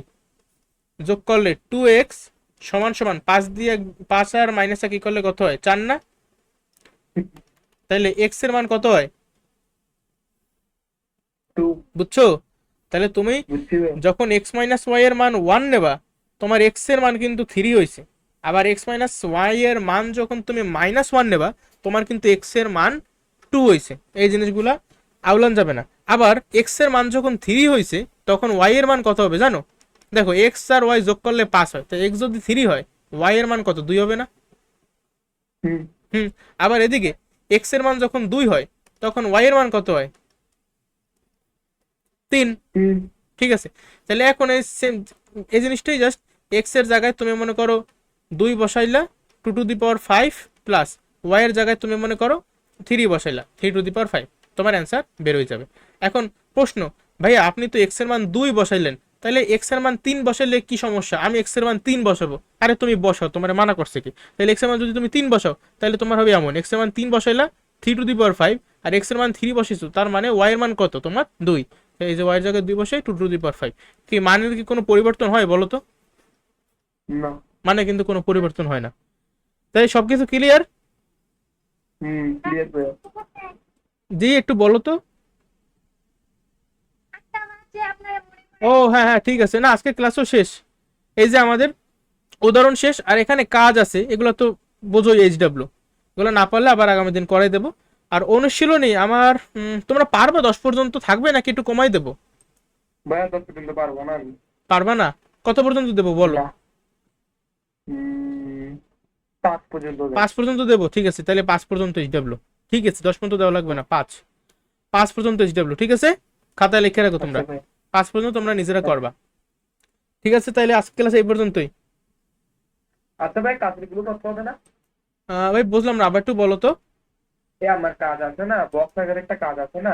যোগ করলে 2x সমান সমান 5 দিয়ে 5 আর মাইনাস কি করলে কত হয়? 4 না? তাহলে এক্স এর মান কত হয় 2 বুঝছো? তাহলে তুমি বুঝছি ভাই। যখন এক্স মাইনাস ওয়াই এর মান 1 নেবা, তোমার এক্স এর মান কিন্তু 3 হয়েছে। আবার এক্স মাইনাস ওয়াই এর মান যখন তুমি -1 নেবা, তোমার কিন্তু এক্স এর মান 2 হয়েছে। এই জিনিসগুলা আউলান যাবে না। আবার এক্স এর মান যখন 3 হয়েছে, তখন ওয়াই এর মান কত হবে জানো? দেখো এক্স আর ওয়াই যোগ করলে 5 হয়, তো এক্স যদি 3 হয়, ওয়াই এর মান কত? 2 হবে না? হুম হুম। আবার এদিকে এক্স এর মান যখন 2 হয়, তখন ওয়াই এর মান কত হয়? 3। 3 ঠিক আছে? তাহলে এখন এই সেম এই জিনিসটাই জাস্ট এক্স এর জায়গায় তুমি মনে করো 2 বসাইলা 2 to the power 5 plus Y এর জায়গায় তুমি মনে করো 3 বসাইলা 3 টু দি পাওয়ার 5, তোমার অ্যান্সার বের হয়ে যাবে। এখন প্রশ্ন, ভাইয়া আপনি তো এক্স এর মান 2 বসাইলেন, তাহলে এক্স এর মান 3 বসাইলে কি সমস্যা? আমি এক্স এর মান 3 বসাবো। আরে তুমি বসাও, তোমার মানা করছে কি? তাহলে এক্স এর মান যদি তুমি 3 বসাও, তাহলে তোমার হবে এমন, এক্স এর মান 3 বসাইলা 3 two the power 5, R x এর মান 3 বসিয়েছো, তার মানে ওয়াই এর মান কত তোমার? 2। এই যে ওয়াই জায়গায় 2 বসে 2 টু দি পাওয়ার 5, কি মানের কি কোনো পরিবর্তন হয় বলো তো? না। মানে কিন্তু কোনো পরিবর্তন হয় না। তাই সবকিছু ক্লিয়ার? ক্লিয়ার ভাই। জি একটু বলো তো। একটা যে আপনার মনে ও হ্যাঁ হ্যাঁ ঠিক আছে, না আজকে ক্লাসও শেষ, এই যে আমাদের উদাহরণ শেষ, আর এখানে কাজ আছে, এগুলো তো বোঝোই, এইচডব্লিউ এগুলো না পারলে আবার আগামী দিন করাই দেবো। আর অনুশীলনী আমার তোমরা পারবে 10 পর্যন্ত থাকবে নাকি একটু কমাই দেবো? ভাইয়া 10 পর্যন্ত পারবো না আমি। পারবা না? কত পর্যন্ত দেবো বলো? না। 5 পর্যন্ত দেন। 5 পর্যন্ত দেবো, ঠিক আছে, তাহলে 5 পর্যন্ত এইচডব্লিউ। ঠিক আছে, 10 পর্যন্ত দেওয়া লাগবে না, 5 পর্যন্ত এইচডব্লিউ, ঠিক আছে? খাতায় লিখে রাখো তোমরা, আচ্ছা ভাই। 5 পর্যন্ত তোমরা নিজেরা করবা। ঠিক আছে, তাহলে আজকে ক্লাস এই পর্যন্তই। আচ্ছা ভাই, কাজগুলো করতে হবে না? ভাই বুঝলাম না, আবার একটু বলো তো। আমার কাজ আছে না, বক্স আকারে একটা কাজ আছে না।